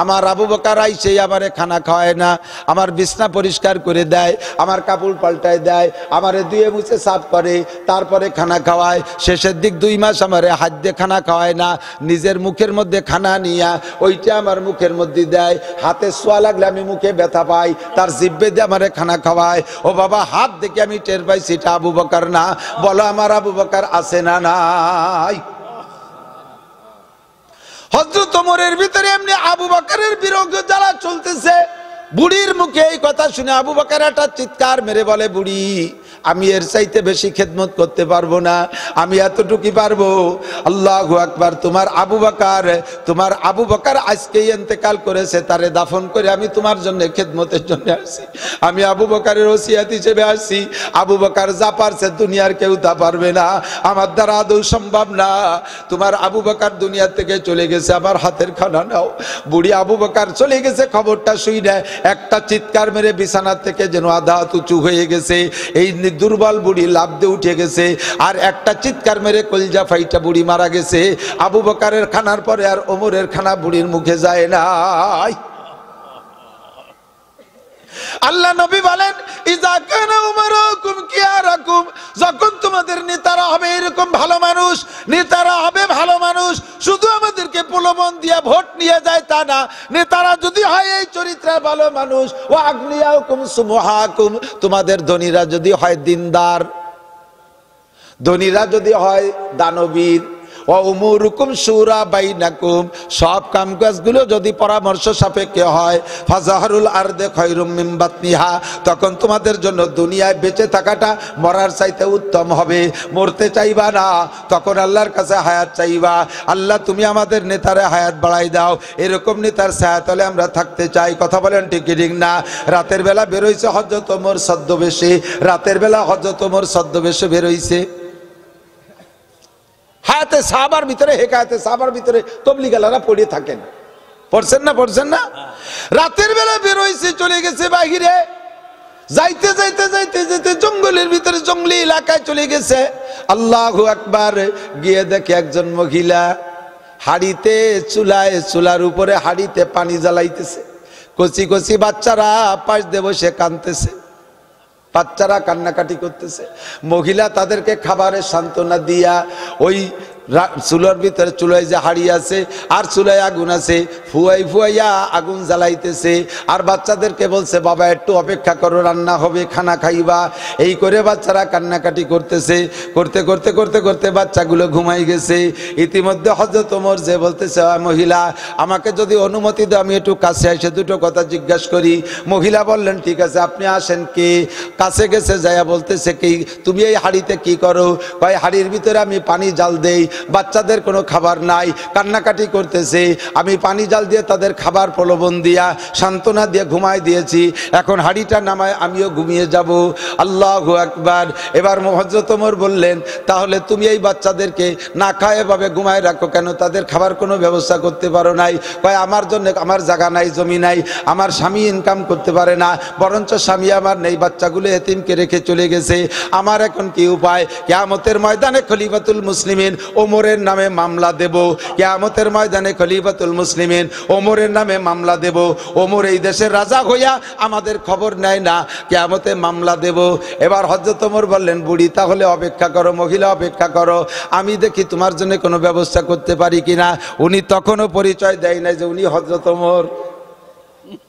আমার আবু বকর আইছে আমারে খানা খাওয়ায় না, আমার বিছনা পরিষ্কার করে দেয়, আমার কাপড় পাল্টায় দেয়, আমারে ধুয়ে মুছে সাফ করে, তারপরে খানা খাওয়ায়। শেষের দিক 2 মাস আমারে হাত দিয়ে খানা খাওয়ায় না, নিজের মুখের মধ্যে খানা নিয়া ওইটা আমার মুখের মধ্যে দেয়। হাতে ছোঁয়া লাগলে আমি মুখে ব্যথা পাই, তার জিহ্বে দিয়ে আমারে খানা খাওয়ায়। ও বাবা হাত দেখে আমি টের পাইছি এটা আবু বকর না। বলো আমার আবু বকর আছে না নাই? হযরত ওমরের ভিতরে এমনি আবু বকরের বিরোধ জ্বালা চলতেছে। বুড়ির মুখে এই কথা শুনে আবু বকর একটা চিৎকার মেরে বলে, বুড়ি আমি এর চাইতে বেশি খেদমত করতে পারবো না, আমি এতটুকুই পারবো। আল্লাহু আকবার। তোমার আবু বকর আজকেই ইন্তেকাল করেছে, তারে দাফন করে আমি তোমার জন্য খেদমতের জন্য আসছি। আমি আবু বকরের ওসিয়াত হিসেবে আসছি। আবু বকর যা পারছে দুনিয়ার কেউ তা পারবে না, আমার দ্বারা আদৌ সম্ভব না। তোমার আবু বকর দুনিয়া থেকে চলে গেছে, আমার হাতের খানা নাও। বুড়ি আবু বকর চলে গেছে খবরটা শুই না, একটা চিৎকার মেরে বিছানা থেকে যেন আধা হাত উঁচু হয়ে গেছে। এই দুর্বল বুড়ি লাফ দিয়ে উঠে গেছে, আর একটা চিৎকার মেরে কলজা ফাইটা বুড়ি মারা গেছে। আবু বকরের খানার পরে আর ওমরের খানা বুড়ির মুখে যায় নাই। আল্লাহ নবী বলেন, ইজা কানা উমারুকুম কিয়ারাকুম, যখন তোমাদের নেতারা হবে এরকম ভালো মানুষ, নেতারা হবে ভালো মানুষ, শুধু আমাদেরকে প্রলোভন দিয়ে ভোট নিয়ে যায় তা না, নেতারা যদি হয় এই চরিত্রের ভালো মানুষ, ওয়া আগনিয়াকুম সুমহাকুম, তোমাদের ধনীরা যদি হয় দিনদার, ধনীরা যদি হয় দানবীর, ওমুরুকুম শুরা বাইনাকুম, সব কামকাজগুলো যদি পরামর্শ সাপেক্ষে হয়, ফাজাহারুল আরদে খায়রুম মিন বাতনিহা, তখন তোমাদের জন্য দুনিয়ায় বেঁচে থাকাটা মরার চাইতে উত্তম হবে। মরতে চাইবা না, তখন আল্লাহর কাছে হায়াত চাইবা। আল্লাহ তুমি আমাদের নেতারে হায়াত বাড়াই দাও, এরকম নেতার ছায়াতলে আমরা থাকতে চাই। কথা বলেন ঠিক ঠিক না? রাতের বেলা বেরোইছে হযরত ওমর ছদ্মবেশে, রাতের বেলা হযরত ওমর ছদ্মবেশে বেরোইছে। হায়াতে সাহাবার ভিতরে, হেকায়াতে সাহাবার ভিতরে তবলিগালারা পড়ে থাকেন, পড়ছেন না? রাতের বেলা বের হয়েছে, চলে গেছে বাহিরে, যাইতে যাইতে যাইতে যেতে জঙ্গলের ভিতরে, জঙ্গলি এলাকায় চলে গেছে। আল্লাহু আকবার, গিয়ে দেখে একজন মহিলা হাড়িতে চুলার উপরে হাড়িতে পানি জ্বালাইতেছে। কচি কচি বাচ্চারা পাশ দিয়ে বসে কাঁদতেছে, বাচ্চারা কান্নাকাটি করতেছে। মহিলা তাদেরকে খাবারের সান্ত্বনা দিয়া ওই চুলার ভিতরে, চুলায় যে হাড়ি আছে আর চুলায় আগুন আছে, ফুয়াইয়া আগুন জ্বালাইতেছে। আর বাচ্চাদেরকে বলছে, বাবা একটু অপেক্ষা করো, রান্না হবে, খানা খাইবা। এই করে বাচ্চারা কান্নাকাটি করতেছে। করতে করতে করতে করতে বাচ্চাগুলো ঘুমাই গেছে। ইতিমধ্যে হযরত ওমর যে বলতেছে, মহিলা আমাকে যদি অনুমতি দাও, আমি একটু কাছে এসে দুটো কথা জিজ্ঞাসা করি। মহিলা বললেন, ঠিক আছে, আপনি আসেন। কে? কাছে গেছে, যাইয়া বলতেছে, কি তুমি এই হাড়িতে কি করো? কয়, হাড়ির ভিতরে আমি পানি জাল দেই, বাচ্চাদের কোনো খাবার নাই, কান্নাকাটি করতেছে, আমি পানি জাল দিয়ে তাদের খাবার প্রলোভন দিয়া সান্ত্বনা দিয়ে ঘুমাই দিয়েছি, এখন হাড়িটা নামায় আমিও ঘুমিয়ে যাব। আল্লাহু আকবার। এবার হযরত ওমর বললেন, তাহলে তুমি এই বাচ্চাদেরকে না খায় এভাবে ঘুমায় রাখো কেন? তাদের খাবার কোনো ব্যবস্থা করতে পারো নাই? কয়, আমার জন্য আমার জায়গা নাই, জমি নাই, আমার স্বামী ইনকাম করতে পারে না, বরঞ্চ স্বামী আমার নেই, বাচ্চাগুলো এতিমকে রেখে চলে গেছে, আমার এখন কি উপায়? কিয়ামতের ময়দানে খলিফাতুল মুসলিমিন ওমরের নামে মামলা দেব, কিয়ামতের ময়দানে খলিফাতুল মুসলিমিন ওমরের নামে মামলা দেব। ওমর এই দেশের রাজা হইয়া আমাদের খবর নেয় না, কিয়ামতে মামলা দেব। এবার হযরত ওমর বললেন, বুড়ি তাহলে অপেক্ষা করো, মহিলা অপেক্ষা করো, আমি দেখি তোমার জন্য কোনো ব্যবস্থা করতে পারি কিনা। উনি তখনও পরিচয় দেয় না যে উনি হযরত ওমর।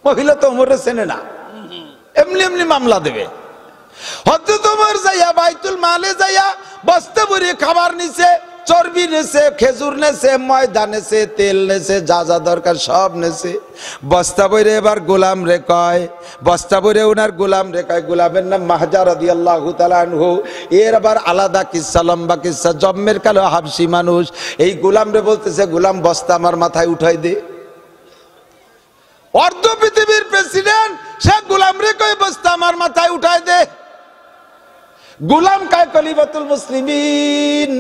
মহিলা তো ওমরের চেনে না, এমনি এমনি মামলা দেবে। হযরত ওমর যাইয়া বাইতুল মালে যাইয়া বস্তা ভরে খাবার নিছে, চর্বি নেছে, খেজুর নেছে, ময়দা নেছে, তেল নেছে, যা যা দরকার সব নেছে। বস্তা বইরে এবার গোলাম রে কয়, বস্তা বইরে ওনার গোলাম রে কয়, গোলামের নাম মাহজা রাদিয়াল্লাহু তাআলা আনহু। এর আবার আলাদা কিসসা, লম্বা কিসসা, জম্মের কালো হাবশি মানুষ। এই গোলাম রে বলতেছে, গোলাম বস্তা আমার মাথায় উঠাই দে। অর্ধ পৃথিবীর প্রেসিডেন্ট সে গোলাম রে কয়, বস্তা আমার মাথায় উঠাই দে। গোলাম কয়, খলিফাতুল মুসলিমিন,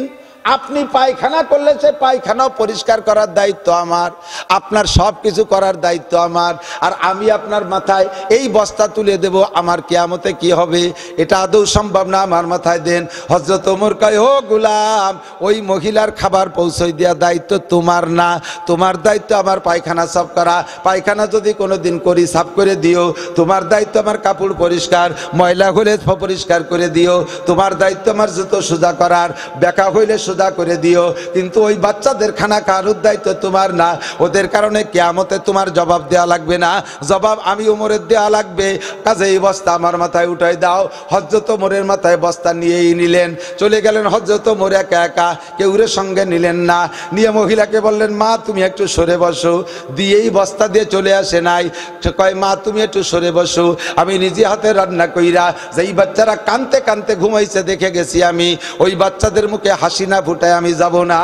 আপনি পায়খানা করলে সে পায়খানাও পরিষ্কার করার দায়িত্ব আমার, আপনার সব কিছু করার দায়িত্ব আমার, আর আমি আপনার মাথায় এই বস্তা তুলে দেব, আমার কিয়ামতে কি হবে? এটা আদৌ সম্ভব না, আমার মাথায় দেন। হযরত ওমর কয়, ও গোলাম, ওই মহিলার খাবার পৌঁছাই দেওয়া দায়িত্ব তোমার না, তোমার দায়িত্ব আমার পায়খানা সাফ করা। পায়খানা যদি কোনো দিন করি, সাফ করে দিও। তোমার দায়িত্ব আমার কাপড় পরিষ্কার, ময়লা হলে পরিষ্কার করে দিও। তোমার দায়িত্ব আমার জুতো সোজা করার, বেকা হইলে সোজা করে দিও। কিন্তু ওই বাচ্চাদের খানা খাওয়ার দায়িত্ব তোমার না, ওদের কারণে কিয়ামতে তোমার জবাব দেওয়া লাগবে না, জবাব আমি ওমরের দেওয়া লাগবে। কাজে এই বস্তা আমার মাথায় উঠাই দাও। হযরত ওমরের মাথায় বস্তা নিয়েই নিলেন, চলে গেলেন হযরত ওমর একা একা, কেউরে সঙ্গে নিলেন না। নিয়ে মহিলাকে বললেন, মা তুমি একটু সরে বসো। দিয়েই বস্তা দিয়ে চলে আসে নাই, কয়, মা তুমি একটু সরে বসো, আমি নিজে হাতে রান্না কইরা যেই বাচ্চারা কানতে কানতে ঘুমাইছে দেখে গেছি আমি, ওই বাচ্চাদের মুখে হাসি না ফুটায় আমি যাব না।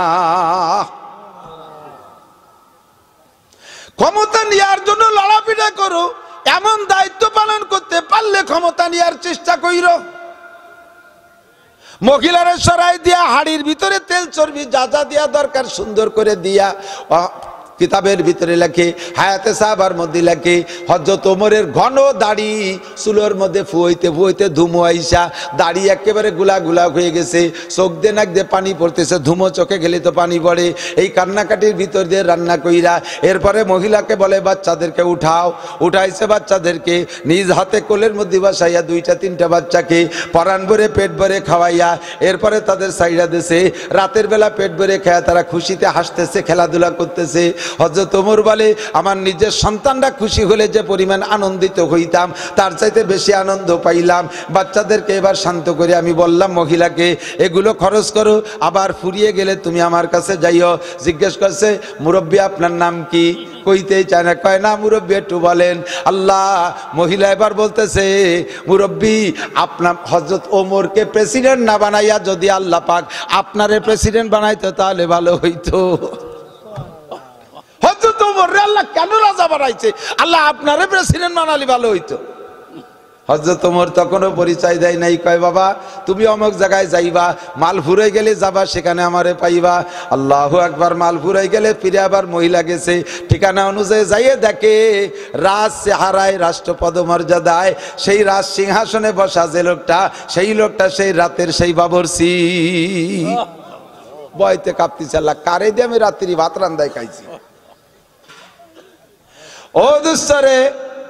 ক্ষমতা নেওয়ার জন্য লড়াপিটা করো, এমন দায়িত্ব পালন করতে পারলে ক্ষমতা নেওয়ার চেষ্টা কইরো। মহিলারা সরাই দিয়া হাড়ির ভিতরে তেল চর্বি যা যা দেওয়া দরকার সুন্দর করে দিয়া, কিতাবের ভিতরে লেখে, হায়াতে সাহাবার মধ্যে লেখে, হযরত ওমরের ঘন দাড়ি চুলোর মধ্যে ফুয়াইতে ফুয়াইতে ধুমো আইসা দাড়ি একেবারে গুলা গুলা হয়ে গেছে, চোখ দিয়ে নাক দিয়ে পানি পড়তেছে, ধুমো চোখে গেলে তো পানি পড়ে। এই কান্নাকাটির ভিতর দিয়ে রান্না কইরা এরপরে মহিলাকে বলে, বাচ্চাদেরকে উঠাও। উঠাইছে বাচ্চাদেরকে, নিজ হাতে কোলের মধ্যে বসাইয়া দুইটা তিনটা বাচ্চাকে পরাণ ভরে পেট ভরে খাওয়াইয়া এরপরে তাদের সাইডা দিছে। রাতের বেলা পেট ভরে খায়া তারা খুশিতে হাসতেছে, খেলাধুলা করতেছে। হযরত ওমর বলে, আমার নিজের সন্তানরা খুশি হলে যে পরিমাণ আনন্দিত হইতাম, তার চাইতে বেশি আনন্দ পাইলাম। বাচ্চাদেরকে এবার শান্ত করে আমি বললাম মহিলাকে, এগুলো খরচ করো, আবার ফুরিয়ে গেলে তুমি আমার কাছে যাইও। জিজ্ঞেস করছে, মুরব্বী আপনার নাম কি? কইতেই চায় না, কয় না মুরব্বী একটু বলেন। আল্লাহ, মহিলা এবার বলতেছে, মুরব্বী আপনার হযরত ওমরকে প্রেসিডেন্ট না বানাইয়া যদি আল্লাহ পাক আপনারে প্রেসিডেন্ট বানাইতো তাহলে ভালো হইতো। হযরত ওমর রে আল্লাহ কেন রাজা বানাইছে? আল্লাহ আপনারে প্রেসিডেন্ট বানালি ভালো হইতো। হযরত ওমর তখনও পরিচয় দেয় নাই, কয় বাবা তুমি অমুক জায়গায় যাইবা, মাল ফুরাই গেলে যাবা, সেখানে আমারে পাইবা। আল্লাহু আকবার। মাল ফুরাই গেলে ফিরে আবার মহিলা গেছে, ঠিকানা অনুযায়ী যাইয়ে দেখে রাজ চেহারায়, রাষ্ট্রপদ মর্যাদায়, সেই রাজ সিংহাসনে বসা যে লোকটা, সেই লোকটা সেই রাতের সেই বাবরসি। বয়তে কাঁপতেছে, আল্লাহ কারে দিয়ে আমি রাত্রি ভাত রান্দায় খাইছি। ও দুস্তরে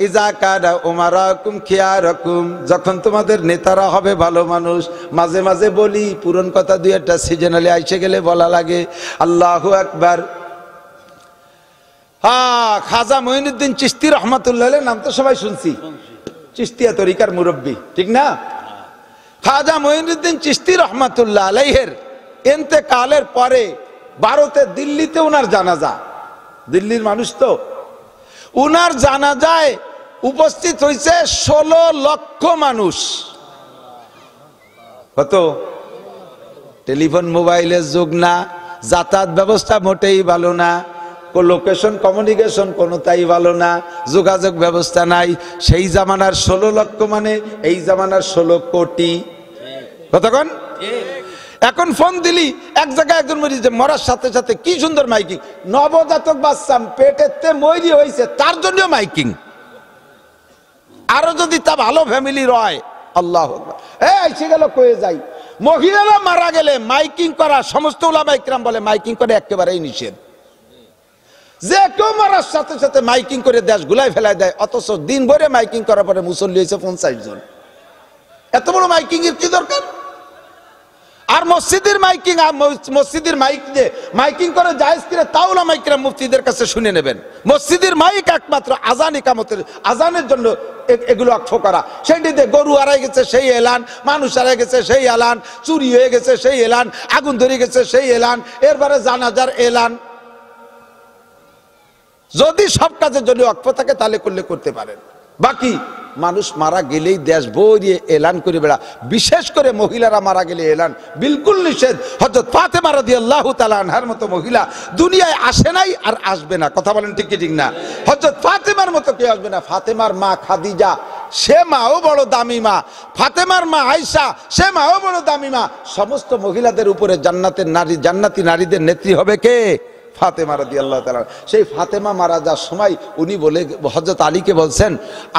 ইজা কানা উমারাকুম খিয়ারাকুম, যখন তোমাদের নেতারা হবে ভালো মানুষ, মাঝে মাঝে বলি পুরন কথা দুই একটা সিজনালি আইসে গেলে বলা লাগে। আল্লাহু আকবার। খাজা মঈনুদ্দিন চিশতি রহমাতুল্লাহ আলাইহির নাম তো সবাই শুনছি, চিশতিয়া তরিকার মুরব্বী, ঠিক না? খাজা মঈনুদ্দিন চিশতি রহমাতুল্লাহ আলাইহির ইন্তেকালের পরে ভারতে দিল্লিতে ওনার জানাজা, দিল্লির মানুষ তো, উনার জানাজায় উপস্থিত হয়েছে 16 লক্ষ মানুষ। কত? টেলিফোন মোবাইলের যুগ না, যাতায়াত ব্যবস্থা মোটেই ভালো না, লোকেশন কমিউনিকেশন কোনোটাই ভালো না, যোগাযোগ ব্যবস্থা নাই। সেই জামানার 16 লক্ষ মানে এই জামানার 16 কোটি। কতক্ষণ? এখন ফোন দিলি এক জায়গায় একজন মরিছে, মরার সাথে সাথে কি সুন্দর মাইকিং, নবজাতক বাচ্চা পেটেতে মরি হয়েছে তার জন্য মাইকিং। আরো যদি তা ভালো ফ্যামিলি রয়, আল্লাহ এসে গেল কয়ে যাই। মহিলারা মারা গেলে মাইকিং করা, সমস্ত উলামা ইকরাম বলে মাইকিং করে একেবারেই নিষেধ। যে কেউ মারার সাথে সাথে মাইকিং করে দেশ গুলাই ফেলাই দেয়, অথচ দিন ভরে মাইকিং করার পরে মুসল্লি হয়েছে 50 জন। এত বড় মাইকিং এর কি দরকার? আর মসজিদের মাইকিং, মসজিদের মাইক দিয়ে মাইকিং করে জায়েজ কিনা তা উলামা ইকরাম মুফতিদের কাছে শুনে নেবেন। মসজিদের মাইক একমাত্র আজান ইকামতের, আজানের জন্য এগুলো অক্ষ করা। সেটিতে গরু হারাই গেছে সেই এলান, মানুষ হারাই গেছে সেই এলান, চুরি হয়ে গেছে সেই এলান, আগুন ধরে গেছে সেই এলান, এরপরে জানাজার এলান। যদি সব কাজের জন্য অক্ষ থাকে তাহলে করলে করতে পারেন। বাকি মানুষ মারা গেলেই দেশ ভরিয়ে এলান করে বেড়া, বিশেষ করে মহিলারা মারা গেলে এলান বিলকুল নিষেধ। হযরত ফাতেমা রাদিয়াল্লাহু তাআলা আনহার মতো মহিলা দুনিয়ায় আসে নাই আর আসবে না। কথা বলেন ঠিক কি ঠিক না? হযরত ফাতেমার মতো কেউ আসবে না। ফাতেমার মা খাদিজা, সে মাও বড় দামি মা। ফাতেমার মা আয়েশা, সে মাও বড় দামি মা। সমস্ত মহিলাদের উপরে জান্নাতের নারী, জান্নাতি নারীদের নেত্রী হবে কে? ফাতেমা রাদিয়াল্লাহু তাআলা। সেই ফাতেমা মারা যাওয়ার সময় উনি বলে, হযরত আলীকে বলছেন,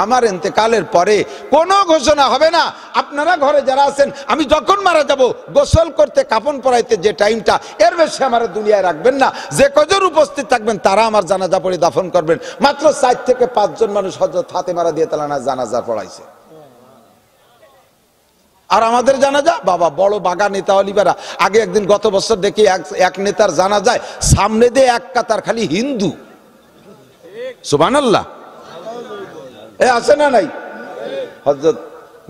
আমার ইন্তেকালের পরে কোনো ঘোষণা হবে না, আপনারা ঘরে যারা আছেন আমি যখন মারা যাব গোসল করতে, কাফন পরাইতে যে টাইমটা, এর বেশি আমার দুনিয়ায় রাখবেন না। যে কজন উপস্থিত থাকবেন তারা আমার জানাজা পড়ে দাফন করবেন। মাত্র 4 থেকে 5 জন মানুষ হযরত ফাতেমা রাদিয়াল্লাহু তাআলার জানাজা পড়াইছে। আর আমাদের জানাজা বাবা বড় বাগা নেতা অলিবারা। আগে একদিন গত বছর দেখি এক নেতার জানাজায় সামনে দিয়ে এক কাতার খালি হিন্দু। সুবহানাল্লাহ। এ আছে না নাই? হযরত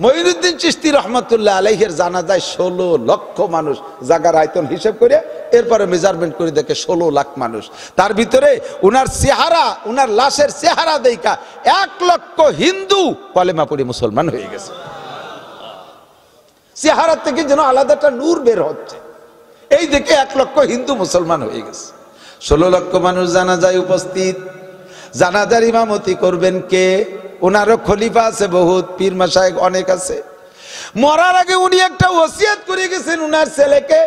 মঈনুদ্দিন চিশতি রহমাতুল্লাহ আলাইহির জানাজায় 16 লক্ষ মানুষ, জায়গার আয়তন হিসাব করে এরপরে মেজারমেন্ট করে দেখে 16 লাখ মানুষ। তার ভিতরে উনার চেহারা, উনার লাশের চেহারা দেখা 1 লক্ষ হিন্দু কলেমা পড়ে মুসলমান হয়ে গেছে। চেহারা থেকে যেন আলাদা একটা নূর বের হচ্ছে, এই দেখে 1 লক্ষ হিন্দু মুসলমান হয়ে গেছে। 16 লক্ষ মানুষ জানাজায় উপস্থিত। জানাজার ইমামতি করবেন কে? ওনারও খলিফা আছে বহুত, পীর মাশায়েখ অনেক আছে। মরার আগে উনি একটা ওসিয়ত করে গেছেন উনার ছেলেকে,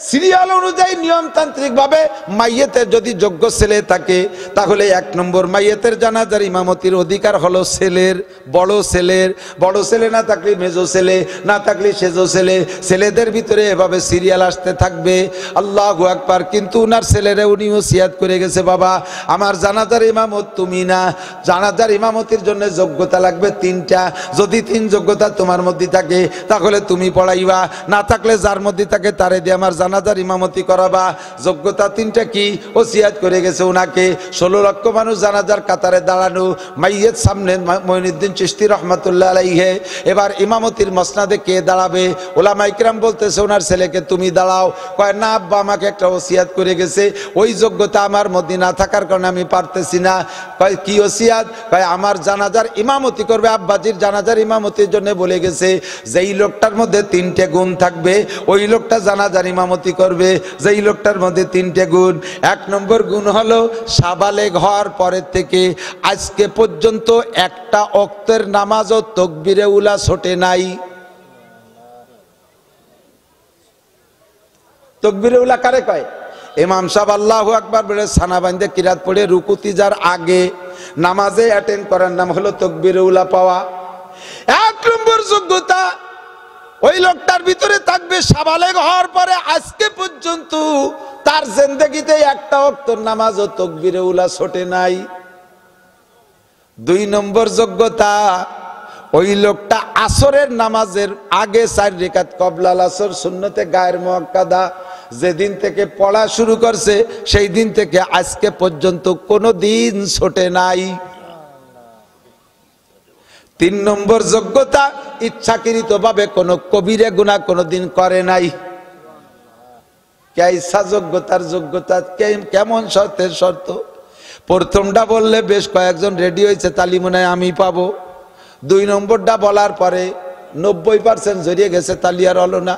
সিরিয়াল অনুযায়ী নিয়মতান্ত্রিক ভাবে মাইয়েতের যদি যোগ্য ছেলে থাকে তাহলে 1 নম্বর মাইয়েতের জানাজার ইমামতির অধিকার হলো ছেলের, বড় ছেলের। বড় ছেলে না থাকলে মেজো ছেলে, না থাকলে সেজো ছেলে। ছেলেদের ভিতরে এভাবে সিরিয়াল আসতে থাকবে। আল্লাহু আকবার। কিন্তু উনার ছেলেরা উনি ওসিয়াত করে গেছে, বাবা আমার জানাজার ইমামত তুমি না, জানাজার ইমামতির জন্য যোগ্যতা লাগবে 3টা। যদি 3 যোগ্যতা তোমার মধ্যে থাকে তাহলে তুমি পড়াইবা, না থাকলে যার মধ্যে থাকে তারে দিয়ে আমার জানাজার ইমামতি করাবা। যোগ্যতা 3টা কি? ওসিয়াত করে গেছে উনাকে। 16 লক্ষ মানুষ জানাজার কাতারে দাঁড়ানো, মাইয়েত সামনে মঈনুদ্দিন চিশতি রহমাতুল্লাহ আলাইহি। এবার ইমামতির মসনাদে কে দাঁড়াবে? ওলামা ইকরাম বলতেছে ওনার ছেলেকে তুমি দাঁড়াও। কয় না আব্বা আমাকে একটা ওসিয়াত করে গেছে, ওই যোগ্যতা আমার মধ্যে না থাকার কারণে আমি পারতেছি না। কয় কি ওসিয়াত? কয় আমার জানাজার ইমামতি করবে, আব্বাজির জানাজার ইমামতির জন্য বলে গেছে যেই লোকটার মধ্যে 3টে গুণ থাকবে ওই লোকটা জানাজার ইমামতি ইমামতি করবে। যেই লোকটার মধ্যে তিনটে গুণ, এক নম্বর গুণ হলো সাবালেগ হওয়ার পরের থেকে আজকে পর্যন্ত একটা ওয়াক্তের নামাজও তাকবীরে উলা ছোটে নাই। তাকবীরে উলা কারে কয়? ইমাম সাহেব আল্লাহু আকবার বলে সানা বাঁধে কিরাত পড়ে রুকুতি যার আগে নামাজে অ্যাটেন্ড করার নাম হলো তাকবীরে উলা পাওয়া। এক নম্বর যোগ্যতা ওই লোকটার ভিতরে থাকবে সাবালেগ হওয়ার পরে আজকে পর্যন্ত তার জিন্দেগিতে একটা ওয়াক্তের নামাজও তাকবীরে উলা ছোটে নাই। দুই নম্বর যোগ্যতা ওই লোকটা আসরের নামাজের আগে 4 রাকাত কবলাল আসর সুন্নতে গায়ের মুআক্কাদা যেদিন থেকে পড়া শুরু করছে সেই দিন থেকে আজকে পর্যন্ত কোনো দিন ছোটে নাই। 3 নম্বর যোগ্যতা ইচ্ছাকৃতভাবে কোনো কবিরা গুনাহ কোনোদিন করে নাই। কেইসা যোগ্যতার যোগ্যতা কেমন শর্তের শর্ত? প্রথমটা বললে বেশ কয়েকজন রেডি হয়েছে তালি মনে হয় আমি পাবো। 2 নম্বরটা বলার পরে 90% জড়িয়ে গেছে, তালি আর হলো না।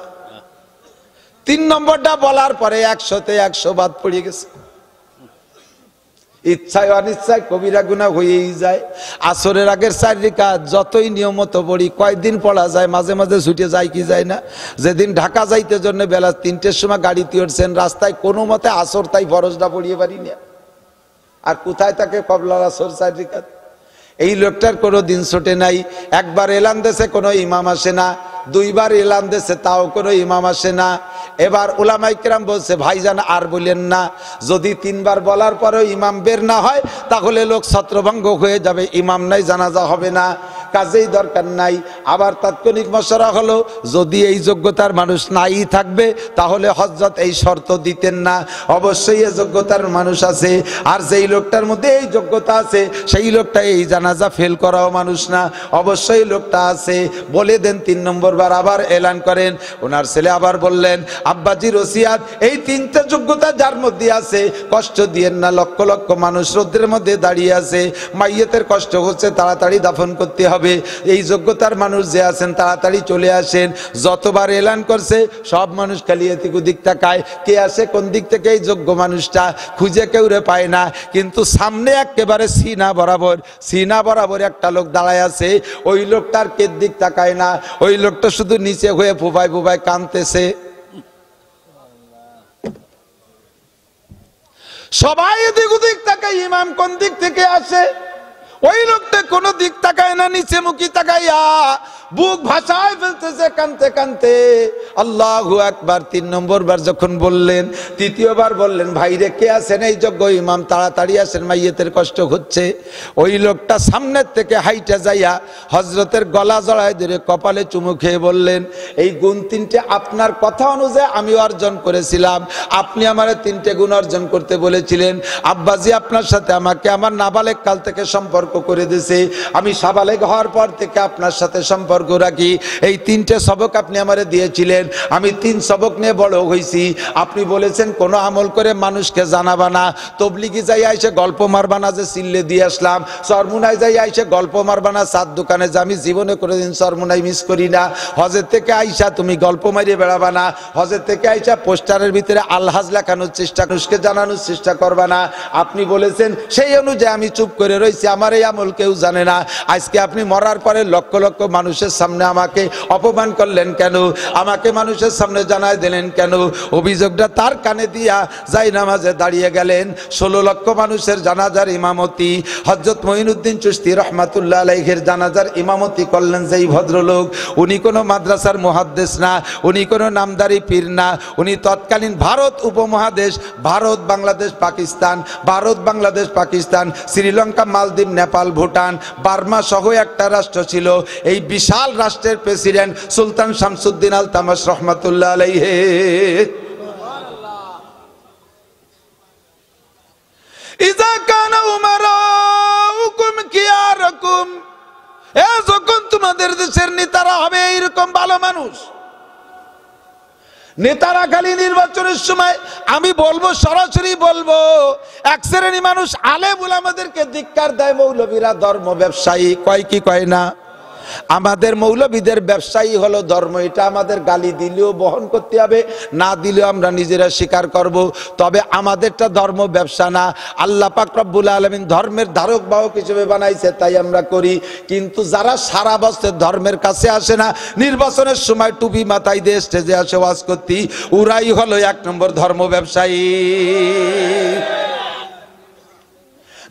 3 নম্বরটা বলার পরে 100-তে 100 বাদ পড়ে গেছে। ইচ্ছায় অনিচ্ছায় কবিরা গুনাহ হয়েই যায়। আসরের আগের 4 রাকাত যতই নিয়মত পড়ি কয়দিন পড়া যায়, মাঝে মাঝে ছুটে যায় কি যায় না। যেদিন ঢাকা যাইতে জন্য বেলা 3টের সময় গাড়িতে উঠছেন, রাস্তায় কোনো মতে আসর তাই ফরজটা পড়িয়ে পারি না। আর কোথায় তাকে কবলা আসর 4 রাকাত? এই লোকটার কোনো দিন ছোটে নাই। একবার এলান দেশে কোনো ইমাম আসে না, 2বার এলান দেশে তাও কোনো ইমাম আসে না। এবার উলামায়ে কেরাম বলছে ভাইজান আর বলেন না, যদি 3বার বলার পরেও ইমাম বের না হয় তাহলে লোক ছত্রভঙ্গ হয়ে যাবে, ইমাম নাই, জানাজা হবে না, কাজেই দরকার নাই। আবার তাৎক্ষণিক মশওয়ারা হলো যদি এই যোগ্যতার মানুষ নাই থাকবে তাহলে হযরত এই শর্ত দিতেন না। অবশ্যই এই যোগ্যতার মানুষ আছে, আর যেই লোকটার মধ্যে এই যোগ্যতা আছে সেই লোকটা এই জানাজা ফেল করাও মানুষ না, অবশ্যই লোকটা আছে। বলে দেন 3 নম্বর বার আবার এলান করেন। ওনার ছেলে আবার বললেন আব্বাজির ওসিয়াত, এই 3টে যোগ্যতা যার মধ্যে আছে কষ্ট দিয়েন না, লক্ষ লক্ষ মানুষ রোদ্রের মধ্যে দাঁড়িয়ে আছে, মাইয়েতের কষ্ট হচ্ছে, তাড়াতাড়ি দাফন করতে হবে। এই যোগ্যতার মানুষ যে আছেন তাড়াতাড়ি চলে আসেন। যতবার এলান করছে সব মানুষ খালি এদিক ওদিক তাকায়, কে আসে কোন দিক থেকে এই যোগ্য মানুষটা খুঁজে কেউ রে পায় না। কিন্তু সামনে একেবারে সিনা বরাবর একটা লোক দাঁড়ায় আছে, ওই লোকটার কে দিক তাকায় না, ওই লোকটা শুধু নিচে হয়ে ফুফায় ফুফায় কাঁদতেছে। সবাই এদিক ওদিক তাকায় ইমাম কোন দিক থেকে আসে, ওই লোকটা কোনো দিক তাকায় না, নিচে মুখী তাকাইয়া বুক ভাষায় ফেলতেছে কানতে কানতে। আল্লাহু আকবার। 3 নম্বর বার যখন বললেন, 3য়-বার বললেন ভাইরে কে আছেন এই যোগ্য ইমাম, তাড়াতাড়ি আসেন, মাইয়েতের কষ্ট হচ্ছে। ওই লোকটা সামনের থেকে হাইটা যাইয়া হযরতের গলা জড়ায় ধরে কপালে চুমু খেয়ে বললেন এই গুণ 3টে আপনার কথা অনুযায়ী আমি অর্জন করেছিলাম, আপনি আমারে 3টে গুণ অর্জন করতে বলেছিলেন। আব্বাজি আপনার সাথে আমাকে আমার নাবালেগ কাল থেকে সম্পর্ক করে দিয়েছে, আমি সাবালেগ হওয়ার পর থেকে আপনার সাথে সম্পর্ক রাখি। এই 3টে সবক আপনি আমারে দিয়েছিলেন, আমি 3 সবক নিয়ে বড় হয়েছি। আপনি বলেছেন কোনো আমল করে মানুষকে জানাবা না, তবলিগি যাই আইসে গল্প মারবা না যে চিল্লে দিয়ে আসলাম, চরমুনায় যাই আইসে গল্প মারবা না, চার দোকানে যে আমি জীবনে কোনোদিন চরমুনাই মিস করি না। হজের থেকে আইসা তুমি গল্প মারিয়ে বেড়াবা না, হজের থেকে আইসা পোস্টারের ভিতরে আলহাজ লেখানোর চেষ্টা, মানুষকে জানানোর চেষ্টা করবা না। আপনি বলেছেন সেই অনুযায়ী আমি চুপ করে রয়েছি, আমার এই আমল কেউ জানে না। আজকে আপনি মরার পরে লক্ষ লক্ষ মানুষের সামনে আমাকে অপমান করলেন কেন, আমাকে মানুষের সামনে জানায় দিলেন কেন? অভিযোগটা তার কানে দিয়া যাই নামাজে দাঁড়িয়ে গেলেন। 16 লক্ষ মানুষের জানাজার ইমামতি হযরত মঈনুদ্দিন চিশতি রহমাতুল্লাহ আলাইহির জানাজার ইমামতি করলেন যেই ভদ্রলোক, উনি কোনো মাদ্রাসার মুহাদ্দিস না, উনি কোনো নামদারি পীর না, উনি তৎকালীন ভারত উপমহাদেশ, ভারত বাংলাদেশ পাকিস্তান, ভারত বাংলাদেশ পাকিস্তান, শ্রীলঙ্কা, মালদ্বীপ, নেপাল, ভুটান, বার্মা সহ একটা রাষ্ট্র ছিল। এই বিশাল রাষ্ট্রের প্রেসিডেন্ট সুলতান শামসুদ্দিন আল তামাশ রহমাতুল্লাহ আলাইহি। ইজা কানা উমারাউকুম কিয়ারাকুম, যখন তোমাদের দেশের নেতারা হবে এইরকম ভালো মানুষ, নেতারা খালি নির্বাচনের সময় আমি বলবো, সরাসরি বলবো, এক শ্রেণী মানুষ আলেম উলামাদেরকে ধিক্কার দেয়, মৌলবীরা ধর্ম ব্যবসায়ী, কয় কি কয় না? আমাদের মৌলবীদের ব্যবসায়ী হলো ধর্ম, এটা আমাদের গালি দিলেও বহন করতে হবে, না দিলেও আমরা নিজেরা স্বীকার করব। তবে আমাদেরটা ধর্ম, ব্যবসা না। আল্লাহ পাক রব্বুল আলামিন ধর্মের ধারক বাহক হিসেবে বানাইছে, তাই আমরা করি। কিন্তু যারা সারা বছর ধর্মের কাছে আসে না, নির্বাচনের সময় টুপি মাথায় দিয়ে স্টেজে আসে ওয়াজ করতে, ওরাই হলো 1 নম্বর ধর্ম ব্যবসায়ী।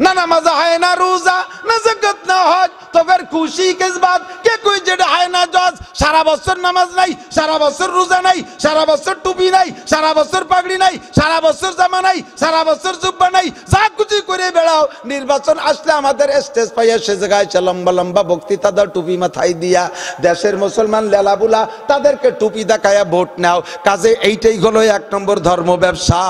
না নামাজ হয় না, রোজা না, যাকাত না, হজ, তো ফির খুশি কিস বাত কে কোই যেটা হয় না জজ, সারা বছর নামাজ নাই, সারা বছর রোজা নাই, সারা বছর টুপি নাই, সারা বছর পাগড়ি নাই, সারা বছর জামা নাই, সারা বছর জুব্বা নাই, যা কিছু করে বেড়াও, নির্বাচন আসলে আমাদের স্টেজ পাইয়া সে জায়গায় লম্বা লম্বা বক্তৃতা দাও টুপি মাথায় দিয়া, দেশের মুসলমান লেলাবুলা তাদেরকে টুপি দেখায়া ভোট নাও। কাজে এইটাই হলো 1 নম্বর ধর্ম ব্যবসা।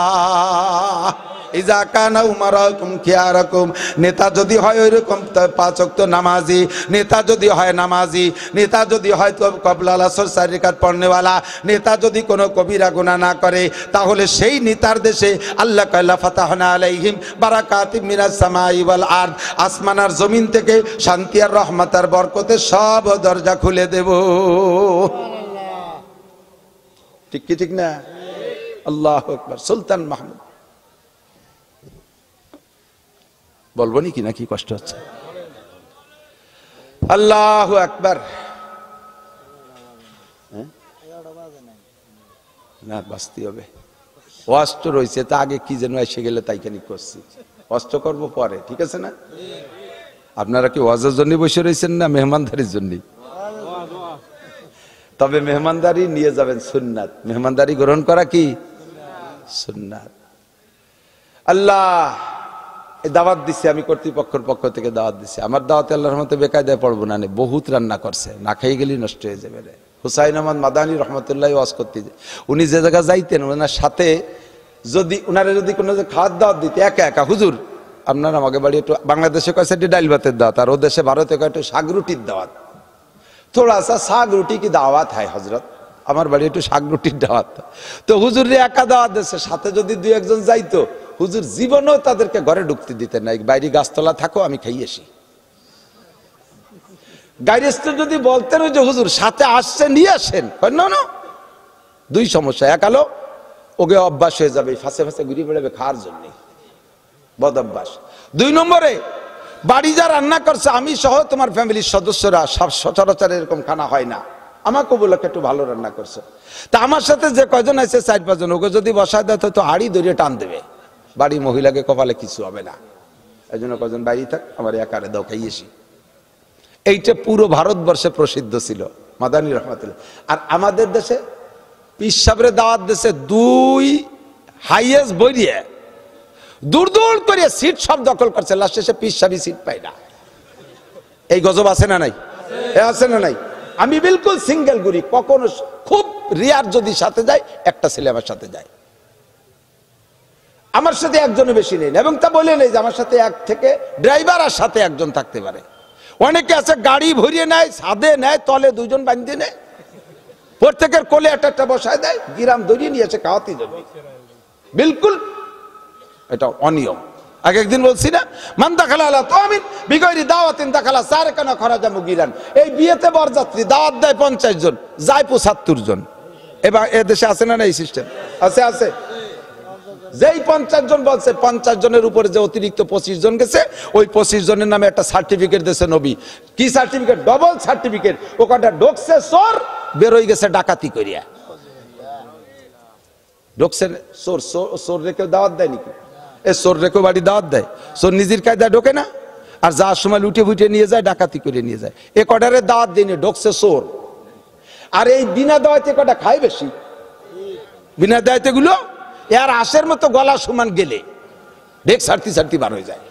ইজা কানা উমারাকুম খিয়ারাকুম, নেতা যদি হয় ওইরকম 5 ওয়াক্ত নামাজি, নেতা যদি হয় নামাজি, নেতা যদি হয় তো কবলা আসর 4 রাকাত পড়নেওয়ালা, নেতা যদি কোনো কবিরা গুনাহ না করে, তাহলে সেই নেতার দেশে আল্লাহ কাল্লা ফাতাহনা আলাইহিম বারাকাতিম মিনাস সামাই ওয়াল আরদ, আসমান আর জমিন থেকে শান্তি আর রহমত আর বরকতে সব দরজা খুলে দেব। ঠিক কি ঠিক না? আল্লাহু আকবার। সুলতান মাহমুদ বলবো নি কি নাকি কষ্ট হচ্ছে? আল্লাহু আকবার। না বাঁচতে হবে, অস্ত্র রয়েছে, তা আগে কি যেন এসে গেলে তাইখানি করছি, অস্ত্র করবো পরে, ঠিক আছে না? আপনারা কি ওয়াজের জন্য বসে রয়েছেন না মেহমানদারির জন্য? তবে মেহমানদারি নিয়ে যাবেন সুন্নাত, মেহমানদারি গ্রহণ করা কি সুন্নাত। আল্লাহ দাওয়াত দিচ্ছে, আমি কর্তৃপক্ষের পক্ষ থেকে দাওয়াত দিচ্ছি। আমার দাওয়াতে আল্লাহর রহমতে বেকায়দায় পড়বো না, বহুত রান্না করছে, না খাই গেলেই নষ্ট হয়ে যাবে রে। হুসাইন আহমদ মাদানী রহমতুল্লাহ ওয়াজ করতে, উনি যে জায়গা যাইতেন ওনার সাথে যদি ওনারা যদি কোনো খাওয়ার দাওয়াত দিতে, একা একা হুজুর আপনার আমাকে বাড়ি একটু, বাংলাদেশে কয়েছে ডাইল ভাতের দাওয়াত, আর ও দেশে ভারতে কয়েকটু শাক রুটির দাওয়াত, থোড়া সা শাক রুটি কি দাওয়াত হয় হজরত, আমার বাড়ি একটু শাক রুটির দাওয়াত। তো হুজুর রে একা দাওয়াত দিচ্ছে, সাথে যদি 2-1 জন যাইতো, হুজুর জীবনেও তাদেরকে ঘরে ঢুকতে দিতেন না, বাইরে গাছতলা থাকো আমি খাই আসি। গাইরেস্ট যদি বলতেন ওই যে হুজুর সাথে আসছে নিয়ে আসেন, না না, 2 সমস্যা, এক আলো ওকে অভ্যাস হয়ে যাবে, ফাঁসে ফাঁসে ঘুরে বেড়াবে খাওয়ার জন্য, বদ অভ্যাস। 2 নম্বরে বাড়ি যা রান্না করছে আমি সহ তোমার ফ্যামিলির সদস্যরা সব সচরাচর এরকম খানা হয় না, আমাকে বলে একটু ভালো রান্না করছে, তা আমার সাথে যে কয়জন আছে 4-5 জন, ওকে যদি বসায় দেয় তো হাড়ি ধরে টান দেবে, বাড়ি মহিলাকে কপালে কিছু হবে না, এই জন্য কয়জন বাইরে থাক, আমার একারে দাও খাইয়েছি। এইটা পুরো ভারতবর্ষে প্রসিদ্ধ ছিল মাদানী রহমাতুল্লাহ। আর আমাদের দেশে পীর সাহেবের দাওয়াত দেশে 2 হাইয়েস্ট বইরিয়ে দূর দূর করে সিট সব দখল করছে, লাস্টে সে পীর সাহেবই সিট পায় না। এই গজব আছে না নাই? আছে না নাই? আমি বিলকুল সিঙ্গেল ঘুরি, কখনো খুব রিয়ার যদি সাথে যায়, একটা ছেলে আমার সাথে যায়, আমার সাথে একজনের বেশি নেই, এবং তা বলে নেই যে আমার সাথে 1 থেকে ড্রাইভার আর সাথে 1 জন থাকতে পারে। অনেকে আছে গাড়ি ভরিয়ে নেয়, ছাদে নেয়, তলে 2 জন বাঁধিয়ে নেয়, প্রত্যেকের কোলে একটা বসায় দেয়, গিরাম ধরিয়ে নিয়ে এসে খাওয়াতে যাবে, বিলকুল এটা অনিয়ম। আগে একদিন বলছি না, মান দাখালা আলা তামিন বিগয়রি দাওয়াতিন দাখালা সারকানা খরাজা মুগিরান। এই বিয়েতে বরযাত্রী দাওয়াত দেয় 50 জন, যায় 75 জন। এবার এ দেশে আছে না এই সিস্টেম? আছে আছে। যেই 50 জন বলছে, 50 জনের উপরে যে অতিরিক্ত 25 জন গেছে, ওই 25 জনের নামে একটা সার্টিফিকেট দিয়েছে নবী। কি সার্টিফিকেট? Double certificate. ওখানটা ঢোকছে চোর, বেরোয় গেছে ডাকাতি করিয়া। ঢোকছে চোর, চোর রেখে দাওয়াত দেয় নাকি? এ চোর রেখে বাড়ি দাওয়াত দেয়? চোর নিজের কায়দায় ঢোকে না, আর যাওয়ার সময় লুটে ফুটে নিয়ে যায়, ডাকাতি করে নিয়ে যায়। এ কটারে দাওয়াত দিনে ঢোকছে চোর। আর এই বিনা দাওয়াতে কটা খায় বেশি, বিনা দাওয়াতে গুলো এর আশের মতো গলা সমান গেলে ঢেক ছাড়তি ছাড়তি বার হয়ে যায়।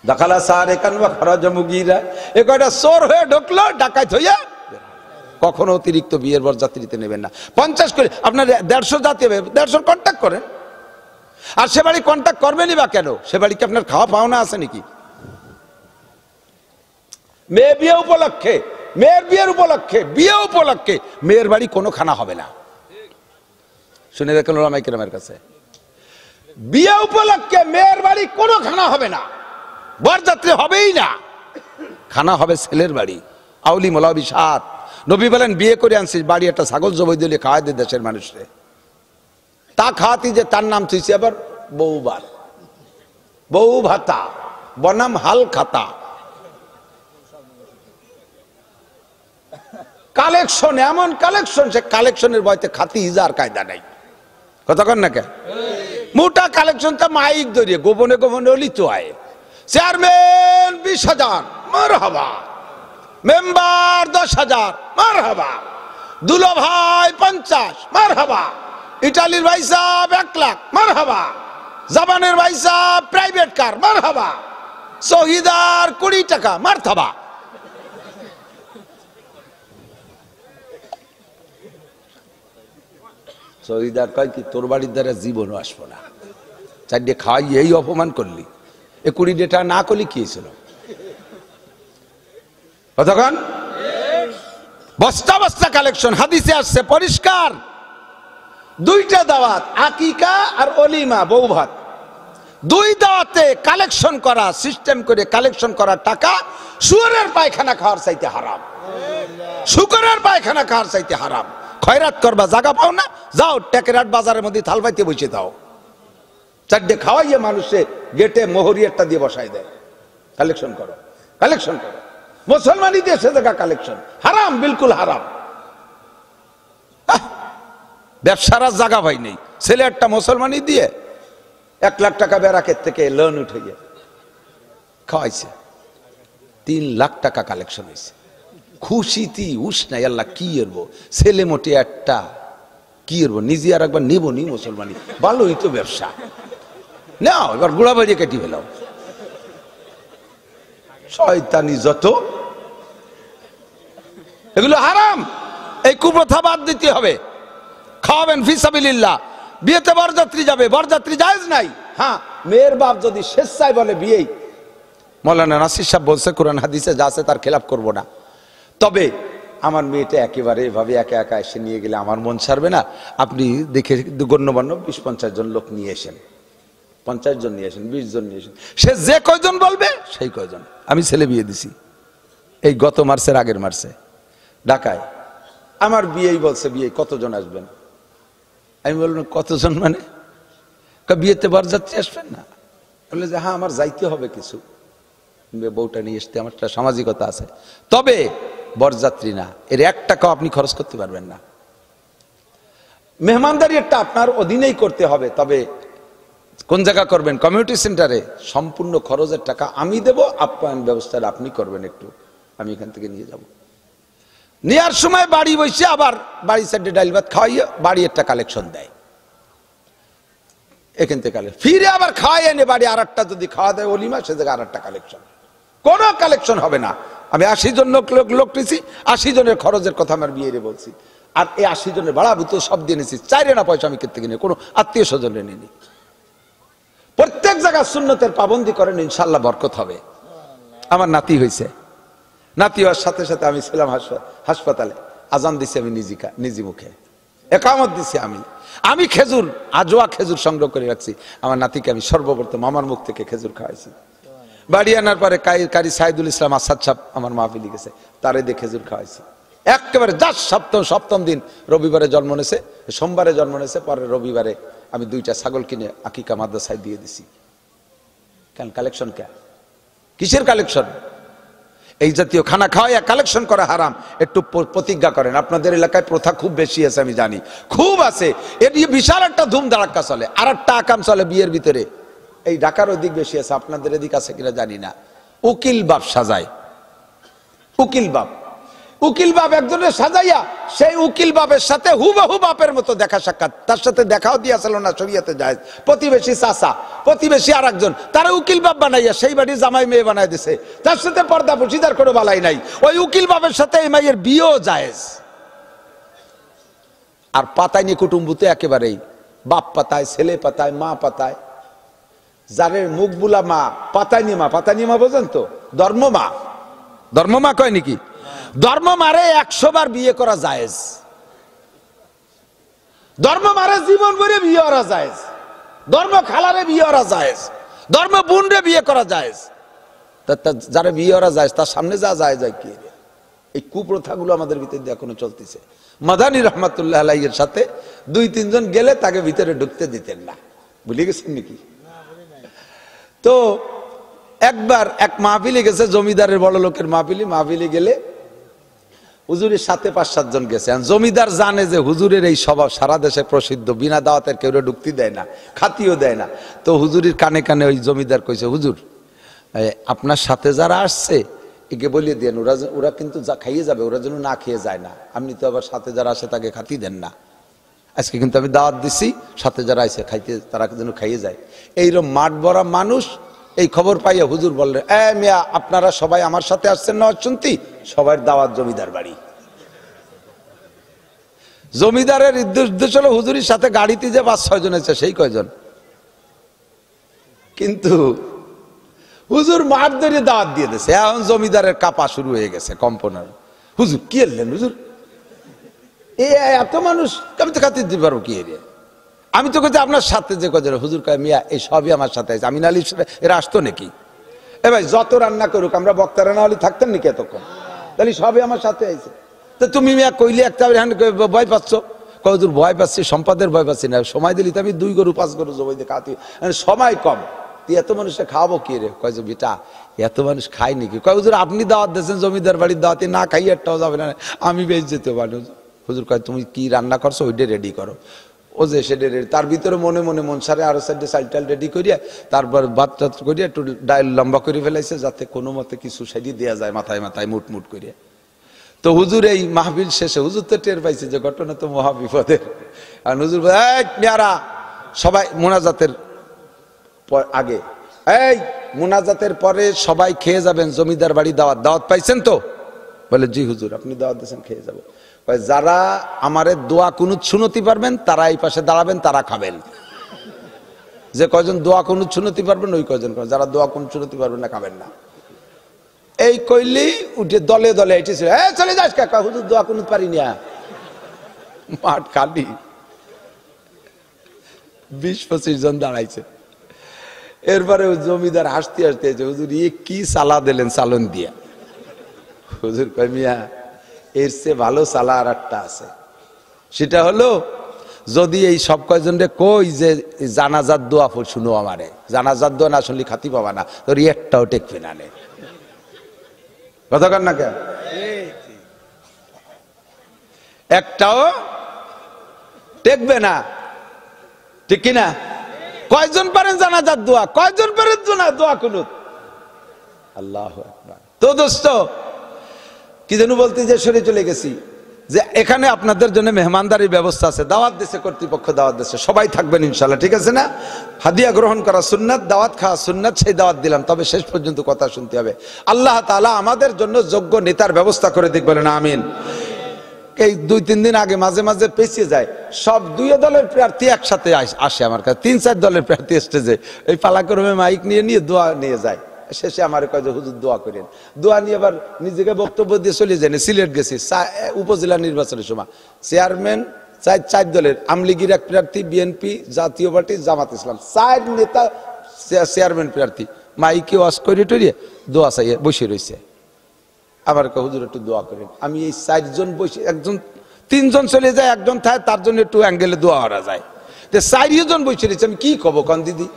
দাখালা সারে কানবা খরাজা মুগিরা, এ কয়টা চোর হয়ে ঢুকলো, ডাকাত হইয়া। কখনো অতিরিক্ত বিয়ের বরযাত্রীতে নেবেন না। 50 করে আপনার 150 জাতি হবে, 150 কন্ট্যাক্ট করেন। আর সে বাড়ি কন্ট্যাক্ট করবেনই বা কেন? সে বাড়ি কি আপনার খাওয়া পাওনা আছে নাকি? মেয়ে বিয়ে উপলক্ষে, মেয়ের বিয়ের উপলক্ষে, বিয়ে উপলক্ষে মেয়ের বাড়ি কোনো খানা হবে না। শুনে দেখেন ওলামায়ে কেরামের কাছে, বিয়ে উপলক্ষে মেয়ের বাড়ি কোনো খানা হবে না, বরযাত্রী হবেই না। খানা হবে ছেলের বাড়ি, আউলি মোলাবি সাত। নবী বলেন বিয়ে করে আনছিস, বাড়ি একটা ছাগল জবাই দিলে খাওয়াই দে দেশের মানুষরে। তা খাওয়াতি যে তার নাম থুইছে আবার বউবার, বউ ভাতা বনাম হাল খাতা। কালেকশন, এমন কালেকশন, সে কালেকশনের বয়তে খাতি ইজার কায়দা নাই। কতক্ষণ না কে মোটা কালেকশনটা মাইক ধরিয়ে গোপনে গোপনে অলিত হয়। চেয়ারম্যান 20,000 মারহাবা, মেম্বার 10,000 মারহাবা, দুলো ভাই 50 মারহাবা, ইটালির ভাই সাহেব 1 লাখ মারহাবা, জাপানের ভাই সাহেব প্রাইভেট কার মারহাবা, শহীদার 20 টাকা মারহাবা। শহীদার কয় কি তোর বাড়ির দ্বারা জীবনও আসবো না, চারটে খাওয়াই এই অপমান করলি, 20 টাকা না করলি কি ছিল? কতক্ষণ বস্তা বস্তা কালেকশন। হাদিসে আসছে পরিষ্কার, 2টা দাওয়াত, আকিকা আর অলিমা, বউ ভাত, 2 দাওয়াতে কালেকশন করা, সিস্টেম করে কালেকশন করা টাকা শুয়োরের পায়খানা খাওয়ার চাইতে হারাম, শুকরের পায়খানা খাওয়ার চাইতে হারাম। খয়রাত করবা জায়গা পাও না, যাও টেকেরাট বাজারের মধ্যে থাল পাইতে বসে দাও, চারটে খাওয়াইয়ে মানুষে গেটে মোহরি একটা দিয়ে বসাই দেয়। কালেকশন করো, কালেকশন করো। মুসলমানই দেশে দেখা কালেকশন হারাম, বিলকুল হারাম। ব্যবসার জায়গা ভাই নেই, ছেলে একটা মুসলমানই দিয়ে 1 লাখ টাকা বেরাকের থেকে লোন উঠে গিয়ে খাওয়াইছে, 3 লাখ টাকা কালেকশন হয়েছে। খুশিতি উস নাই, আল্লাহ কি এরবো, ছেলে মোটে একটা কি এরবো, নিজে আর একবার নেবো নি মুসলমানি, ভালোই তো ব্যবসা, নাও এবার গুড়া বাড়িয়ে কেটে ফেলাও। শয়তানি যত, এগুলো হারাম। এই কুপ্রথা বাদ দিতে হবে। খাওয়াবেন ফিসাবিলিল্লাহ। বিয়েতে বরযাত্রী যাবে, বরযাত্রী জায়েজ নাই। হ্যাঁ, মেয়ের বাপ যদি স্বেচ্ছায় বলে বিয়েই, মৌলানা নাসির সাহেব বলছে কোরআন হাদিসে যা আছে তার খেলাপ করব না, তবে আমার মেয়েটা একেবারে এভাবে একা একা এসে নিয়ে গেলে আমার মন ছাড়বে না, আপনি দেখে গণ্যমান্য 20-50 জন লোক নিয়ে এসেন, 50 জন নিয়ে আসেন, 20 জন নিয়ে আসেন, সে যে কয়জন বলবে সেই কয়জন। আমি ছেলে বিয়ে দিছি এই গত মার্চের আগের মার্চে ঢাকায়, আমার বিয়েই বলছে বিয়ে কতজন আসবেন, আমি বললাম কতজন মানে, বিয়েতে বরযাত্রী আসবেন না? বললে যে হ্যাঁ আমার যাইতে হবে কিছু, বউটা নিয়ে আসতে আমার একটা সামাজিকতা আছে, তবে বরযাত্রী না, এর 1 টাকাও আপনি খরচ করতে পারবেন না। মেহমানদারি একটা আপনার অধীনেই করতে হবে, তবে কোন জায়গা করবেন? কমিউনিটি সেন্টারে সম্পূর্ণ খরচের টাকা আমি দেব, আপ্যায়ন ব্যবস্থাটা আপনি করবেন, একটু আমি এখান থেকে নিয়ে যাব। নেওয়ার সময় বাড়ি বসে আবার বাড়ি সাইডে ডাল ভাত খাওয়াইয়ে বাড়ি একটা কালেকশন দেয়, এখান থেকে ফিরে আবার খাওয়াই এনে বাড়ি আর একটা যদি খাওয়া দেয় অলিমা, সে জায়গায় আর একটা কালেকশন। কোনো কালেকশন হবে না। আমি 80 জন লোক নিয়েছি, 80 জনের খরচের কথা আমার বিয়ে বলছি, আর এই 80 জনের ভাড়া ভূত সব দিয়ে নিয়েছি, 4 আনা পয়সা আমি ক্ষেত্রে কিনে কোনো আত্মীয় স্বজনে নিইনি। প্রত্যেক জায়গায় সুন্নতের পাবন্দি করেন, ইনশাল্লাহ বরকত হবে। আমার নাতি হয়েছে, নাতি হওয়ার সাথে সাথে আমি ছিলাম হাসপাতালে, আজান দিছি আমি নিজি মুখে, একামত দিছি আমি খেজুর, আজোয়া খেজুর সংগ্রহ করে রাখছি। আমার নাতিকে আমি সর্বপ্রথম আমার মুখ থেকে খেজুর খাওয়াইছি। বাড়ি আনার পরে কারি সাইদুল ইসলাম আসাদ সাহেব আমার মাহফিলে গেছে, তারে দিয়ে খেজুর খাওয়াইছি। একেবারে সপ্তম দিন রবিবারে জন্ম নেছে, সোমবারে জন্ম নেছে, পরে রবিবারে আমি 2টা ছাগল কিনে আকিকা মাদ্রাসায় দিয়ে দিছি। কেন কালেকশন? কিসের কালেকশন? এই জাতীয় খানা খাওয়াইয়া কালেকশন করা হারাম। একটু প্রতিজ্ঞা করেন। আপনাদের এলাকায় প্রথা খুব বেশি আছে, আমি জানি, খুব আছে। এর বিশাল একটা ধুম ধাড়াক্কা চলে, আর একটা আকাম চলে বিয়ের ভিতরে। এই ঢাকার ওদিক বেশি আছে, আপনাদের এদিক আছে কিনা জানি না। উকিল বাপ সাজায়, উকিল বাপ একজনের সাজাইয়া সেই উকিল বাপের সাথে হুবহু বাপের মতো দেখা সাক্ষাৎ, তার সাথে দেখাও দিয়েছিল না শরীয়তে জায়েজ। প্রতিবেশী চাচা, প্রতিবেশী আর একজন, তারা উকিল বাপ বানাইয়া সেই বাড়ির জামাই মেয়ে বানাই দিছে, তার সাথে পর্দা পশিদার কোনো বালাই নাই। ওই উকিল বাপের সাথে এই মাইয়ের বিয়েও জায়েজ। আর পাতায়নি কুটুম্বুতে একেবারেই বাপ পাতায়, ছেলে পাতায়, মা পাতায়, যাদের মুখ বুলা মা, পাতায়নি মা বোঝেন তো, ধর্মমা কয় নাকি? ধর্ম মারে 100 বার বিয়ে করা জায়েজ, ধর্ম মারে জীবন ভরে বিয়ে করা জায়েজ, ধর্ম খালারে বিয়ে করা জায়েজ, ধর্ম বোনরে বিয়ে করা জায়েজ। যারা বিয়ে ওরা যায় তার সামনে যায় কি? এই কুপ্রথাগুলো আমাদের ভিতরে এখনো চলতেছে। মাদানী রহমাতুল্লাহ আলাইহির সাথে 2-3 জন গেলে তাকে ভিতরে ঢুকতে দিতেন না, ভুলে গেছেন নাকি? তো একবার এক মাহফিলে গেছে, জমিদারের বড় লোকের মাহফিলে গেলে হুজুরের সাথে 5-7 জন গেছে। জমিদার জানে যে হুজুরের এই স্বভাব সারা দেশে প্রসিদ্ধ, বিনা দাওয়াতের কেউ ঢুকতে দেয় না, খাতিও দেয় না। তো হুজুরের কানে কানে ওই জমিদার কইছে, হুজুর আপনার সাথে যারা আসছে একে বলিয়ে দেন, ওরা কিন্তু যা খাইয়ে যাবে, ওরা যেন না খেয়ে যায় না। আপনি তো আবার সাথে যারা আসে তাকে খাতি দেন না। আজকে কিন্তু আমি দাওয়াত দিছি, সাথে যারা আসে খাইতে তারা যেন খাইয়ে যায়। এইরকম মাঠ ভরা মানুষ এই খবর পাইয়া হুজুর বললেন, মিয়া আপনারা সবাই আমার সাথে আসছেন না শুনতি? সবার দাওয়াত জমিদার বাড়ি। জমিদারের উদ্দেশ্য হলো হুজুরের সাথে গাড়িতে যে 5-6 জন আছে সেই কয়জন, কিন্তু হুজুর মাঠ ধরে দাওয়াত দিয়ে দিয়েছে। এখন জমিদারের কাপা শুরু হয়ে গেছে, কম্পনের। হুজুর কি এলেন হুজুর, এত মানুষ আমি তো খাতির দিতে পারবো কি? আমি তো কাছে আপনার সাথে যে কজন। হুজুর কয়, মিয়া এই সবই আমার সাথে আছে, আমি নালি এরা আসতো নাকি? ভাই যত রান্না করুক, আমরা বক্তারা না হলে থাকতেন নাকি এতক্ষণ? তাহলে সবই আমার সাথে আছে। তো তুমি মিয়া কইলে একটা ভয় পাচ্ছ? হুজুর ভয় পাচ্ছি, সম্পাদের ভয় পাচ্ছি না। সময় দিলি তো আমি 2 গরু 5 গরু জবাই দিয়ে খাওয়াতে, সময় কম, তুই এত মানুষে খাওয়াবো কি রে? কয় যে বেটা এত মানুষ খাই নাকি? কয় হুজুর আপনি দাওয়াত দিয়েছেন জমিদার বাড়ির দাওয়াতে, না খাই একটাও যাবে না, আমি বেশ যেতে পারি। হুজুর কয় তুমি কি রান্না করছো ওইটা রেডি করো। ও যে সেটা রেডি, তার ভিতরে মনে মনে মন সারে আরো সাইডে চাল রেডি করিয়া তারপর ভাত টাত করিয়া একটু ডাইল লম্বা করে ফেলাইছে, যাতে কোনো মতে কিছু সাইডে দেওয়া যায় মাথায় মাথায় মুট করিয়া। তো হুজুর এই মাহফিল শেষে হুজুর তো টের পাইছে যে ঘটনা তো মহা বিপদের। আর হুজুর মেয়ারা সবাই মোনাজাতের আগে, মোনাজাতের পরে সবাই খেয়ে যাবেন, জমিদার বাড়ি দাওয়াত পাইছেন তো? বলে জি হুজুর, আপনি দাওয়াত দিয়েছেন, খেয়ে যাবো। যারা আমারে দোয়া কুনুত শুনতে পারবেন তারা এই পাশে দাঁড়াবেন, তারা খাবেন। যে কয়জন দোয়া কুনুত শুনতে পারবেন ওই কয়জন, যারা দোয়া কুনুত শুনতে পারবেন না খাবেন না। এই কইলি উঠে দলে দলে এসেছে, চলে যাস কাকা, হুজুর দোয়া কুনুত পারি না। মাঠ খালি, 20-25 জন দাঁড়াইছে। এরপরে জমিদার হাসতে হাসতে হুজুর কি সালা দিলেন চালন দিয়া। হুজুর কয়, মিয়া এর চেয়ে ভালো সালা আর একটা আছে, সেটা হলো যদি এই সব কয়জনরে কই যে জানাজার দোয়া শুনো, আমারে জানাজার দোয়া না শুনলি খাতি পাবা না, তোর একটাও টেকবে না। কথা কন না কেন? একটাও টেকবে না, ঠিক কিনা? কয়জন পারেন জানাজার দোয়া, কয়জন পারেন দোয়া কুনুত? আল্লাহু আকবার। তো দোস্ত কি যেন বলতে যে সরে চলে গেছি, যে এখানে আপনাদের জন্য মেহমানদারির ব্যবস্থা আছে, দাওয়াত দিয়েছে কর্তৃপক্ষ, দাওয়াত দিয়েছে, সবাই থাকবেন ইনশাআল্লাহ, ঠিক আছে না? হাদিয়া গ্রহণ করা সুন্নাত, দাওয়াত খাওয়া সুন্নাত, সেই দাওয়াত দিলাম, তবে শেষ পর্যন্ত কথা শুনতে হবে। আল্লাহ তাআলা আমাদের জন্য যোগ্য নেতার ব্যবস্থা করে দিক, বলেন আমিন। এই 2-3 দিন আগে মাঝে মাঝে পেছিয়ে যায়, সব 2 দলের প্রার্থী একসাথে আসে আমার কাছে, 3-4 দলের প্রার্থী স্টেজে এই পালাক্রমে মাইক নিয়ে দোয়া নিয়ে যায়। শেষে আমার কয় যে হুজুর দোয়া করেন, দোয়া নিয়ে আবার নিজেকে বক্তব্য দিয়ে চলে যায়। সিলেট গেছি উপজেলা নির্বাচনের সময়, চেয়ারম্যান 4 দলের, আমলিগির এক প্রার্থী, বিএনপি, জাতীয় পার্টি, জামাত ইসলাম, 4 নেতা চেয়ারম্যান প্রার্থী, মাইকে ওয়াজ করে টরিয়ে দোয়া চাইয়ে বসে রয়েছে। আবার কয় হুজুর একটু দোয়া করেন। আমি এই 4 জন বসে, 3 জন চলে যায়, একজন থাকে, তার জন্য একটু অ্যাঙ্গেলে দোয়া করা যায়। 4 জন বসে রয়েছে, আমি কি কব কন দিদি?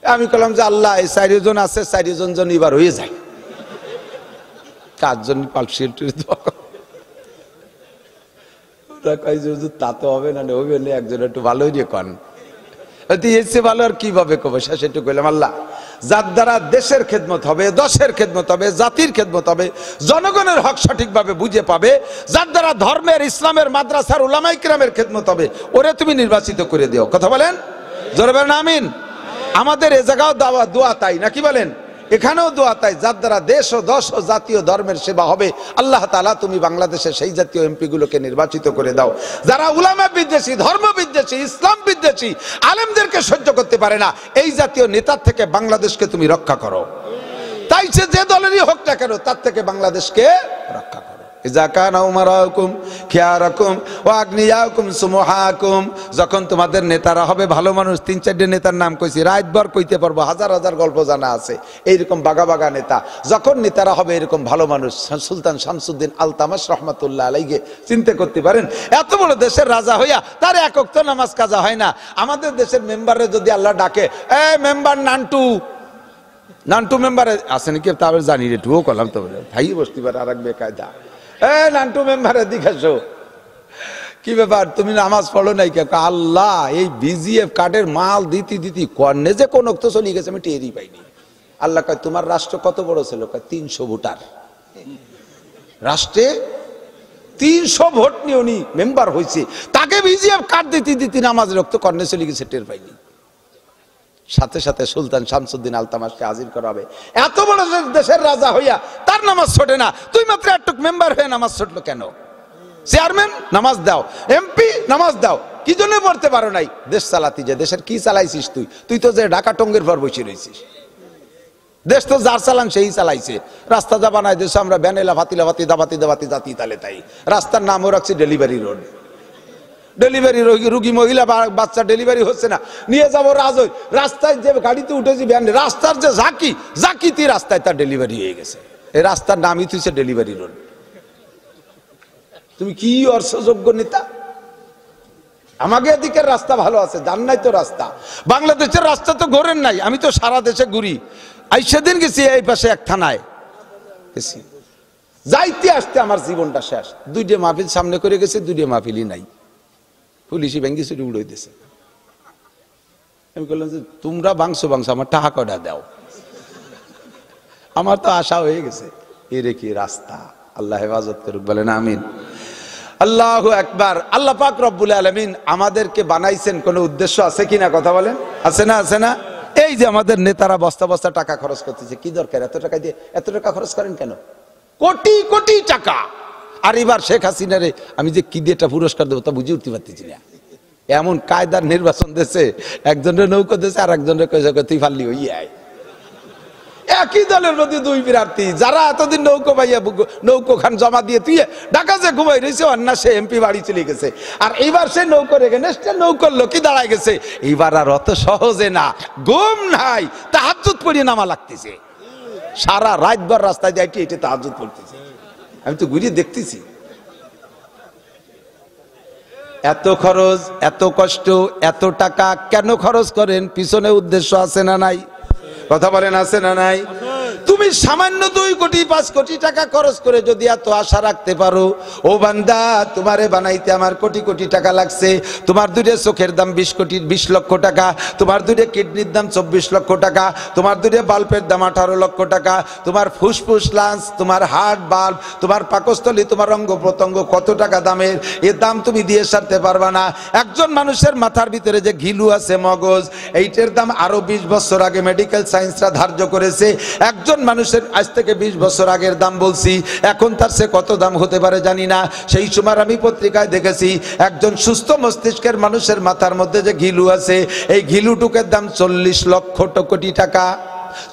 আমি বললাম যে আল্লাহ এই 4 জন আছে, 4 জন যেন এবার হয়ে যায়, 4 জন পালসি দোয়া কর। ওরা কয় যে হুজুর তা তো হবে না, হবে না, একজন একটু ভালো হয়ে কন। এসে ভালো আর কিভাবে কব? শেষে একটু কইলাম, আল্লাহ যার দ্বারা দেশের খেদমত হবে, দশের খেদমত হবে, জাতির খেদমত হবে, জনগণের হক সঠিকভাবে বুঝে পাবে, যার দ্বারা ধর্মের, ইসলামের, মাদ্রাসার, উলামায়ে কিরামের খেদমত হবে, ওরে তুমি নির্বাচিত করে দিও। কথা বলেন, জোরে বলেন আমিন। আমাদের এ জায়গাও দোয়া তাই, নাকি বলেন? এখানেও দোয়া তাই, যার দ্বারা দেশ ও দশ ও জাতীয় ধর্মের সেবা হবে, আল্লাহ তাআলা তুমি বাংলাদেশের সেই জাতীয় এমপি গুলোকে নির্বাচিত করে দাও, যারা উলামা বিদ্বেষী, ধর্ম বিদ্বেষী, ইসলাম বিদ্বেষী, আলেমদেরকে সহ্য করতে পারে না, এই জাতীয় নেতার থেকে বাংলাদেশকে তুমি রক্ষা করো। তাই সে যে দলেরই হোক না কেন, তার থেকে বাংলাদেশকে রক্ষা করো। ইযা কানা উমারাকুম খিয়ারাকুম ওয়া আগনিয়াকুম সুমুহাকুম, যখন তোমাদের নেতারা হবে ভালো মানুষ। 3-4টে নেতার নাম কইছি, রাতভর কইতে পারবো, হাজার হাজার গল্প জানা আছে এইরকম বাগা বাগা নেতা। যখন নেতারা হবে এরকম ভালো মানুষ, সুলতান শামসুদ্দিন আলতামাশ রহমাতুল্লাহ আলাইহি চিন্তা করতে পারেন, এত বড় দেশের রাজা হইয়া তার এক ওয়াক্ত নামাজ কাজা হয় না। আমাদের দেশের মেম্বারে যদি আল্লাহ ডাকে, এ মেম্বার নান্টু মেম্বারে আছে নাকি তাহলে জানি রে, টুও করলাম তো ভাই বসতে পারে আর এক বেকায়দা, এ নান্টু মেম্বারে দিঘাসো, কি ব্যাপার তুমি নামাজ পড়ো নাই কে? আল্লাহ, এই বিজিএফ কার্ডের মাল দিতি কর্নে যে কোন তো চলে গেছে আমি টেরই পাইনি। আল্লাহ কয় তোমার রাষ্ট্র কত বড় ছিল? কয় 300 ভোটার। রাষ্ট্রে 300 ভোট নিয়ে উনি মেম্বার হয়েছে, তাকে বিজিএফ কার্ড দিতি নামাজের রক্ত কর্নে চলে গেছে, টের পাইনি। সাথে সাথে সুলতান শামসুদ্দিন আলতামাশকে হাজির করা হবে। এত বড় দেশের রাজা হইয়া তার নামাজ ছোটে না, তুই মাত্র একটুক মেম্বার হয়ে নামাজ ছুটলো কেন? চেয়ারম্যান নামাজ দাও, এমপি নামাজ দাও, কি জন্য পড়তে পারো নাই? দেশ চালাতি, যে দেশের কি চালাইছিস তুই তো যে ঢাকা টঙ্গের পর বসে রয়েছিস। দেশ তো যার চালান সেই চালাইছে। রাস্তা যা বানাই দেশ আমরা ভ্যানেলা ভাতি দাবাতি জাতি তালে তাই। রাস্তার নামও রাখছি ডেলিভারি রোড। ডেলিভারি রুগী মহিলা বাচ্চা ডেলিভারি হচ্ছে না, নিয়ে যাবো রাজই। রাস্তায় যে গাড়িতে উঠেছি ভ্যান, রাস্তার যে জাকিতি রাস্তায় তার ডেলিভারি হয়ে গেছে। এই রাস্তার নামই তুইছে ডেলিভারি রোড। তুমি কি অর্থযোগ্য নেতা? আমাকে এদিকের রাস্তা ভালো আছে, জান নাই তো রাস্তা। বাংলাদেশের রাস্তা তো ঘোরেন নাই, আমি তো সারা দেশে ঘুরি। আই সেদিন গেছি এই পাশে এক থানায় গেছি, যাইতে আসতে আমার জীবনটা শেষ। 2টে মাহফিল সামনে করে গেছে, 2টে মাহফিলই নাই, পুলিশি ব্যাঙ্গি ছুটি উড়াই দিয়েছে। আমি বললাম যে তোমরা বাংশো আমার টাকা কটা দাও। আমার তো আশা হয়ে গেছে, এরে কি রাস্তা। আল্লাহ হেফাজত করুক, বলেন আমিন। আল্লাহু আকবার। আল্লাহ পাক রব্বুল আলামিন আমাদেরকে বানাইছেন কোন উদ্দেশ্য আছে কিনা? কথা বলেন, আছে না? এই যে আমাদের নেতারা বস্তা বস্তা টাকা খরচ করতেছে, কি দরকার এত টাকা দিয়ে? এত টাকা খরচ করেন কেন? কোটি কোটি টাকা। আর এবার শেখ হাসিনারে আমি যে কি দিয়ে একটা পুরস্কার দেবো তা বুঝে উঠতে পারতেছি না। এমন কায়দার নির্বাচন দিয়েছে, একজনের নৌকো দিয়েছে আর একজনের তুই ফাল্লি হই আয়। একই দলের মধ্যে 2 প্রার্থী, যারা এতদিন নৌকো পাইয়া নৌকো খান জমা দিয়ে তুই ঢাকা যে ঘুমাই রয়েছে, অন্যা সে এমপি বাড়ি চলে গেছে। আর এইবার সে নৌকো রেখে নেক্সট নৌকোর লোকই দাঁড়ায় গেছে। এইবার আর অত সহজে না, ঘুম নাই, তাহাজ্জুদ পড়িয়ে নামা লাগতেছে। সারা রাতভর রাস্তায় যাই এটা তাহাজ্জুদ পড়তেছে, আমি তো ঘুরিয়ে দেখতেছি। এত খরচ, এত কষ্ট, এত টাকা কেন খরচ করেন? পিছনে উদ্দেশ্য আছে না নাই? কথা বলেন, আছে না নাই? তুমি সামান্য 2 কোটি 5 কোটি টাকা খরচ করে যদি এত আশা রাখতে পারো, ও বান্দা তোমারে বানাইতে আমার কোটি কোটি টাকা লাগছে। তোমার 2টে চোখের দাম 20 লক্ষ টাকা, তোমার 2টে কিডনির দাম 24 লক্ষ টাকা, তোমার 2টে বাল্বের দাম 18 লক্ষ টাকা, তোমার ফুসফুস লাংস, তোমার হার্ট বাল্ব, তোমার পাকস্থলী, তোমার অঙ্গ প্রত্যঙ্গ কত টাকা দামের, এর দাম তুমি দিয়ে সারতে পারবা না। একজন মানুষের মাথার ভিতরে যে ঘিলু আছে মগজ, এইটার দাম আরো 20 বছর আগে মেডিকেল সায়েন্সরা ধার্য করেছে। একজন মানুষের আজ থেকে 20 বছর আগের দাম বলছি, এখন তার সে কত দাম হতে পারে জানি না। সেই সময় আমি পত্রিকায় দেখেছি একজন সুস্থ মস্তিষ্কের মানুষের মাথার মধ্যে যে ঘিলু আছে, এই ঘিলুটুকের দাম 40 লক্ষ কোটি টাকা।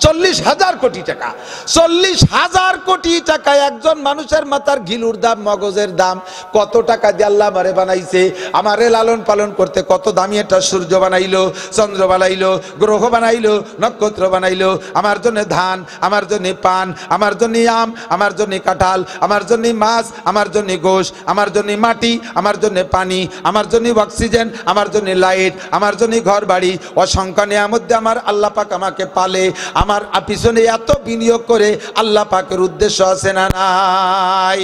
40,000 কোটি টাকা, 40,000 কোটি টাকা একজন মানুষের মাথার ঘিলুর দাম, মগজের দাম। কত টাকা দিয়ে আল্লাহ আমারে বানাইছে, আমারে লালন পালন করতে কত দামি একটা সূর্য বানাইলো, চন্দ্র বানাইলো, গ্রহ বানাইলো, নক্ষত্র বানাইলো। আমার জন্য ধান, আমার জন্য পান, আমার জন্য আম, আমার জন্য কাঁঠাল, আমার জন্য মাছ, আমার জন্য গোশ, আমার জন্য মাটি, আমার জন্য পানি, আমার জন্য অক্সিজেন, আমার জন্য লাইট, আমার জন্য ঘর বাড়ি। অসংখ্য নিয়ামত দিয়ে আমার আল্লাহ পাক আমাকে পালে। আমার পিছনে এত বিনিয়োগ করে আল্লাহ পাকের উদ্দেশ্য আছে না নাই?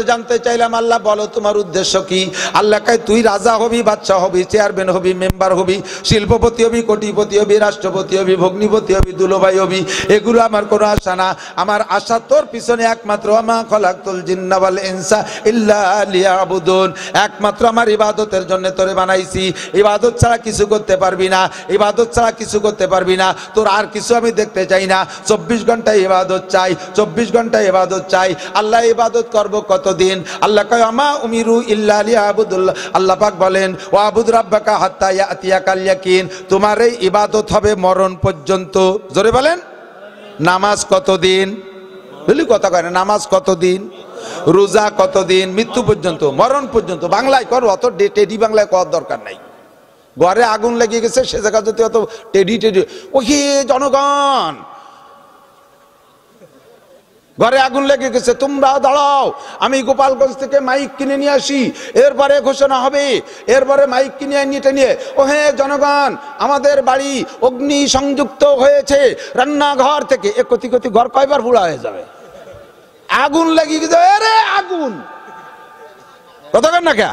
জানতে চাইলাম আল্লাহ বলো তোমার উদ্দেশ্য কি? আল্লাহ কয় তুই রাজা হবি, বাদশা হবি, চেয়ারম্যান হবি, মেম্বার হবি, শিল্পপতি হবি, কোটিপতি হবি, রাষ্ট্রপতি হবি, ভগ্নিপতি হবি, দুলোভাই হবি, এগুলো আমার কোনো আশা না। আমার আশা তোর পিছনে একমাত্র আমা খলাকতুল জিন্না ওয়াল ইনসা ইল্লা লিয়াবুদুন, একমাত্র আমার ইবাদতের জন্য তোরে বানাইছি। ইবাদত ছাড়া কিছু করতে পারবি না, ইবাদত ছাড়া কিছু করতে পারবি না। তোর আর কিছু আমি দেখতে চাই না। 24 ঘন্টা ইবাদত চাই, 24 ঘন্টা ইবাদত চাই। আল্লাহ ইবাদত করব কতদিন? আল্লাহ কয় আমা উমিরু ইল্লা লিয়াবুদুল্লাহ। আল্লাহ পাক বলেন ওয়াবুদ রাব্বাকা হাত্তা ইয়াতিয়াকাল ইয়াকিন, তোমার এই ইবাদত হবে মরণ পর্যন্ত। জোরে বলেন, নামাজ কতদিন? বলি কথা কয় না, নামাজ কতদিন? রোজা কতদিন? মৃত্যু পর্যন্ত, মরণ পর্যন্ত। বাংলায় কর, অত টেডি বাংলায় করার দরকার নাই। ঘরে আগুন লেগে গেছে সে জায়গা যদি অত টেডি ওই জনগণ, ঘরে আগুন লেগে গেছে, তোমরা দাঁড়াও, আমি গোপালগঞ্জ থেকে মাইক কিনে নিয়ে আসি, এরপরে ঘোষণা হবে, এরপরে মাইক কিনে নিয়ে ও হে জনগণ, আমাদের বাড়ি অগ্নি সংযুক্ত হয়েছে রান্নাঘর থেকে। এ কতি কতি ঘর কয়বার পুড়া হয়ে যাবে? আগুন লেগে গেছে, আরে আগুন, কতক্ষণ না কে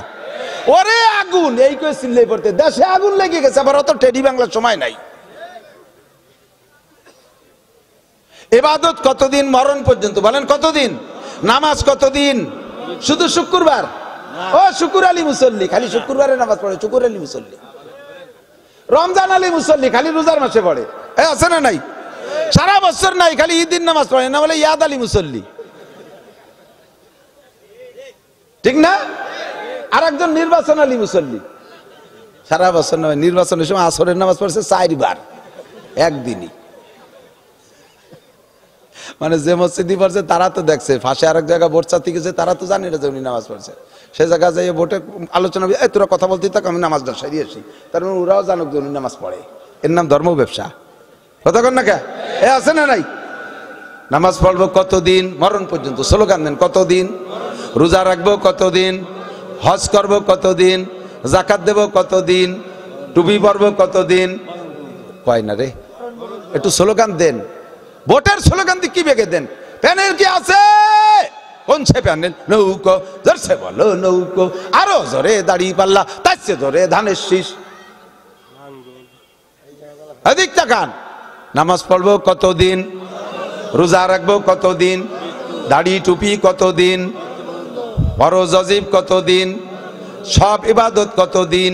ওরে আগুন, এই করে চিল্লাই পড়তে দেশে আগুন লেগে গেছে। আবার অত টেডি বাংলার সময় নাই। ইবাদত কতদিন? মরণ পর্যন্ত। বলেন কতদিন? নামাজ কতদিন? শুধু শুক্রবার? ও শুকুর আলী মুসল্লি, খালি শুক্রবারে নামাজ পড়ে, শুকুর আলী মুসল্লি। রমজান আলী মুসল্লি, খালি রোজার মাসে পড়ে, আছে না নাই? সারা বছর নাই, খালি ঈদের নামাজ পড়ে না, বলে ইয়াদ আলী মুসল্লি, ঠিক না? আর একজন নির্বাচন আলী মুসল্লি, সারা বছর নয়, নির্বাচনের সময় আসরের নামাজ পড়ছে 4 বার একদিনই। মানে যে মসজিদই পড়ছে তারা তো দেখছে, ফাঁসে আরেক জায়গায় ভোট চাতে গেছে, তারা তো জানে না যে উনি নামাজ পড়ছে। সে জায়গায় যাই ভোটে আলোচনা, তোরা কথা বলতে থাক, আমি নামাজটা সারিয়ে আসি, তার মানে ওরাও জানুক যে উনি নামাজ পড়ে। এর নাম ধর্ম ব্যবসা। কতক্ষণ না কে আছে না নাই? নামাজ পড়বো কতদিন? মরণ পর্যন্ত। স্লোগান দেন, কতদিন? রোজা রাখবো কতদিন? হজ করবো কতদিন? জাকাত দেবো কতদিন? টুপি পরবো কতদিন? কয় না রে, একটু স্লোগান দেন। ভোটের স্লোগান দিয়ে কি বেগে দেন? প্যানেল কি আছে? কোন সে প্যানেল? নৌকো, জোরসে বলো নৌকো, আরো জোরে দাড়ি পাল্লা, তার চেয়ে জোরে ধানের শীষ। এদিক তাকান। নামাজ পড়বো কতদিন? রোজা রাখবো কতদিন? দাড়ি টুপি কতদিন? ফরজ ওয়াজিব কতদিন? সব ইবাদত কতদিন?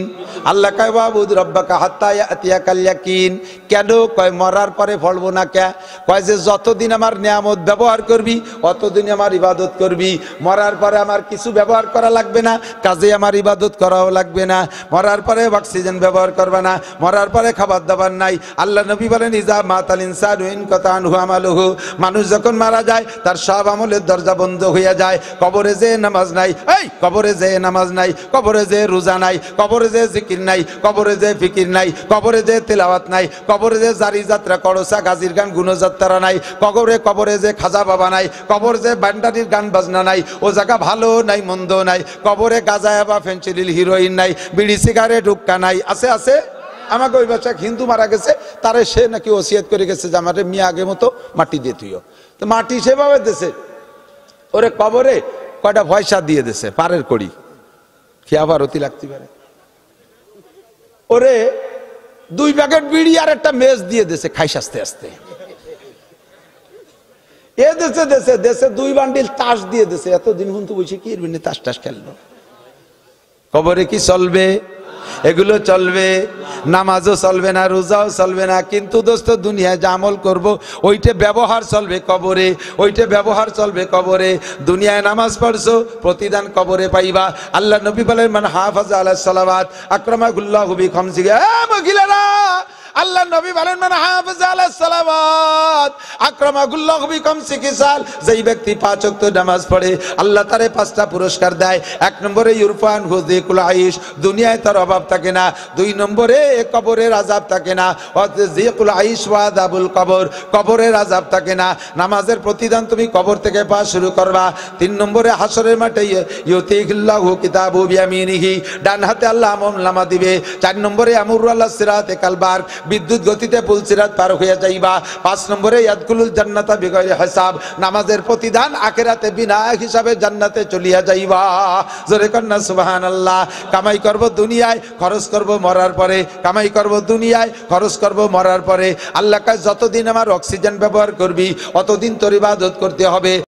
আল্লাহ কয় ওয়াবুদ রাব্বাকা হাত্তা ইয়াতিয়াকাল ইয়াকিন। কেন কয় মরার পরে ফলবো না? কে কয় যে যতদিন আমার নিয়ামত ব্যবহার করবি অতদিন আমার ইবাদত করবি, মরার পরে আমার কিছু ব্যবহার করা লাগবে না, কাজে আমার ইবাদত করাও লাগবে না। মরার পরে অক্সিজেন ব্যবহার করবে না, মরার পরে খাবার দাবার নাই। আল্লাহ নবী বলেন ইজা মাতাল ইনসানু ইনকাতা আনহু আমালুহু, মানুষ যখন মারা যায় তার সব আমলের দরজা বন্ধ হয়ে যায়। কবরে যে নামাজ নাই, এই কবরে যে নামাজ নাই, কবরে যে রোজা নাই, কবরে যে জিকির নাই, কবরে যে ফিকির নাই, কবরে যে তেলাওয়াত নাই, কবরে যে জারি যাত্রা করসা গাজীর গান গুণযাত্রা নাই, কবরে যে খাজা বাবা নাই, কবর যে বান্ডারির গান বাজনা নাই, ও জায়গা ভালো নাই মন্দ নাই, কবরে গাঁজা বা ফেন্সিডিল হিরোইন নাই, বিড়ি সিগারেট হুক্কা নাই। আছে আছে। আমাকে ওই বাচ্চা হিন্দু মারা গেছে, তারে সে নাকি ওসিয়ত করে গেছে যে আমার মিয়া আগে মতো মাটি দিয়ে তুইও, তো মাটি সেভাবে দেশে ওরে কবরে কয়টা পয়সা দিয়ে দেশে পারের করি, কি আবার অতি লাগতে পারে। ওরে 2 প্যাকেট বিড়ি আর একটা মেজ দিয়ে দেশে, খাইস আস্তে আস্তে। এ দেশে দেশে দেশে 2 বান্ডিল তাস দিয়ে দেশে। এতদিন কিন্তু বসে কি তাস টাস খেললো। কবরে কি চলবে? এগুলো চলবে। নামাজও চলবে না, রোজাও চলবে না, কিন্তু দোস্ত দুনিয়ায় যা আমল করবো ওইটা ব্যবহার চলবে কবরে, ওইটা ব্যবহার চলবে কবরে। দুনিয়ায় নামাজ পড়ছো, প্রতিদান কবরে পাইবা। আল্লাহ নবী বলেন মান হাফাজা আলাস সালাওয়াত আকরামাহুল্লাহু বিখামসি। মহিলারা, আল্লাহ নবী বলেন মান হাফাজা আলাস সালাওয়াত আকরামাহুল্লাহু বিখামসি খিসাল। যেই ব্যক্তি 5 ওয়াক্ত নামাজ পড়ে আল্লাহ তারে 5টা পুরস্কার দেয়। 1 নম্বরে ইরফান হুযিকুল আইশ, দুনিয়ায় তার অভাব থাকে না। 2 নম্বরে কবরের আযাব থাকে না, ওয়াযিকুল আইশ ওয়া আযাবুল কবর, কবরের আযাব থাকে না। নামাজের প্রতিদান তুমি কবর থেকে পাওয়া শুরু করবা। 3 নম্বরে হাসরের মাঠে ইউতিহিল্লাহু কিতাবু বিয়ামিনিহি, ডান হাতে আল্লাহ আমলনামা দিবে। 4 নম্বরে আমরু আলাস সিরাতে কালবার, বিদ্যুৎ গতিতে পুল সিরাত পার হয়ে যাইবা। 5 নম্বরে ইয়াদখুলুল জান্নাতা বিগাইরি হিসাব, নামাজের প্রতিদান আখিরাতে বিনা হিসাবে জান্নাতে চলিয়া যাইবা। জোরে কন্না সুবহানাল্লাহ। কামাই করব দুনিয়ায়, খরচ করব মরার পরে, কামাই করব দুনিয়ায়, খরচ করব মরার পরে। আল্লাহ কাছে যতদিন আমার অক্সিজেন ব্যবহার করবি অতদিন তোর ইবাদত করতে হবে।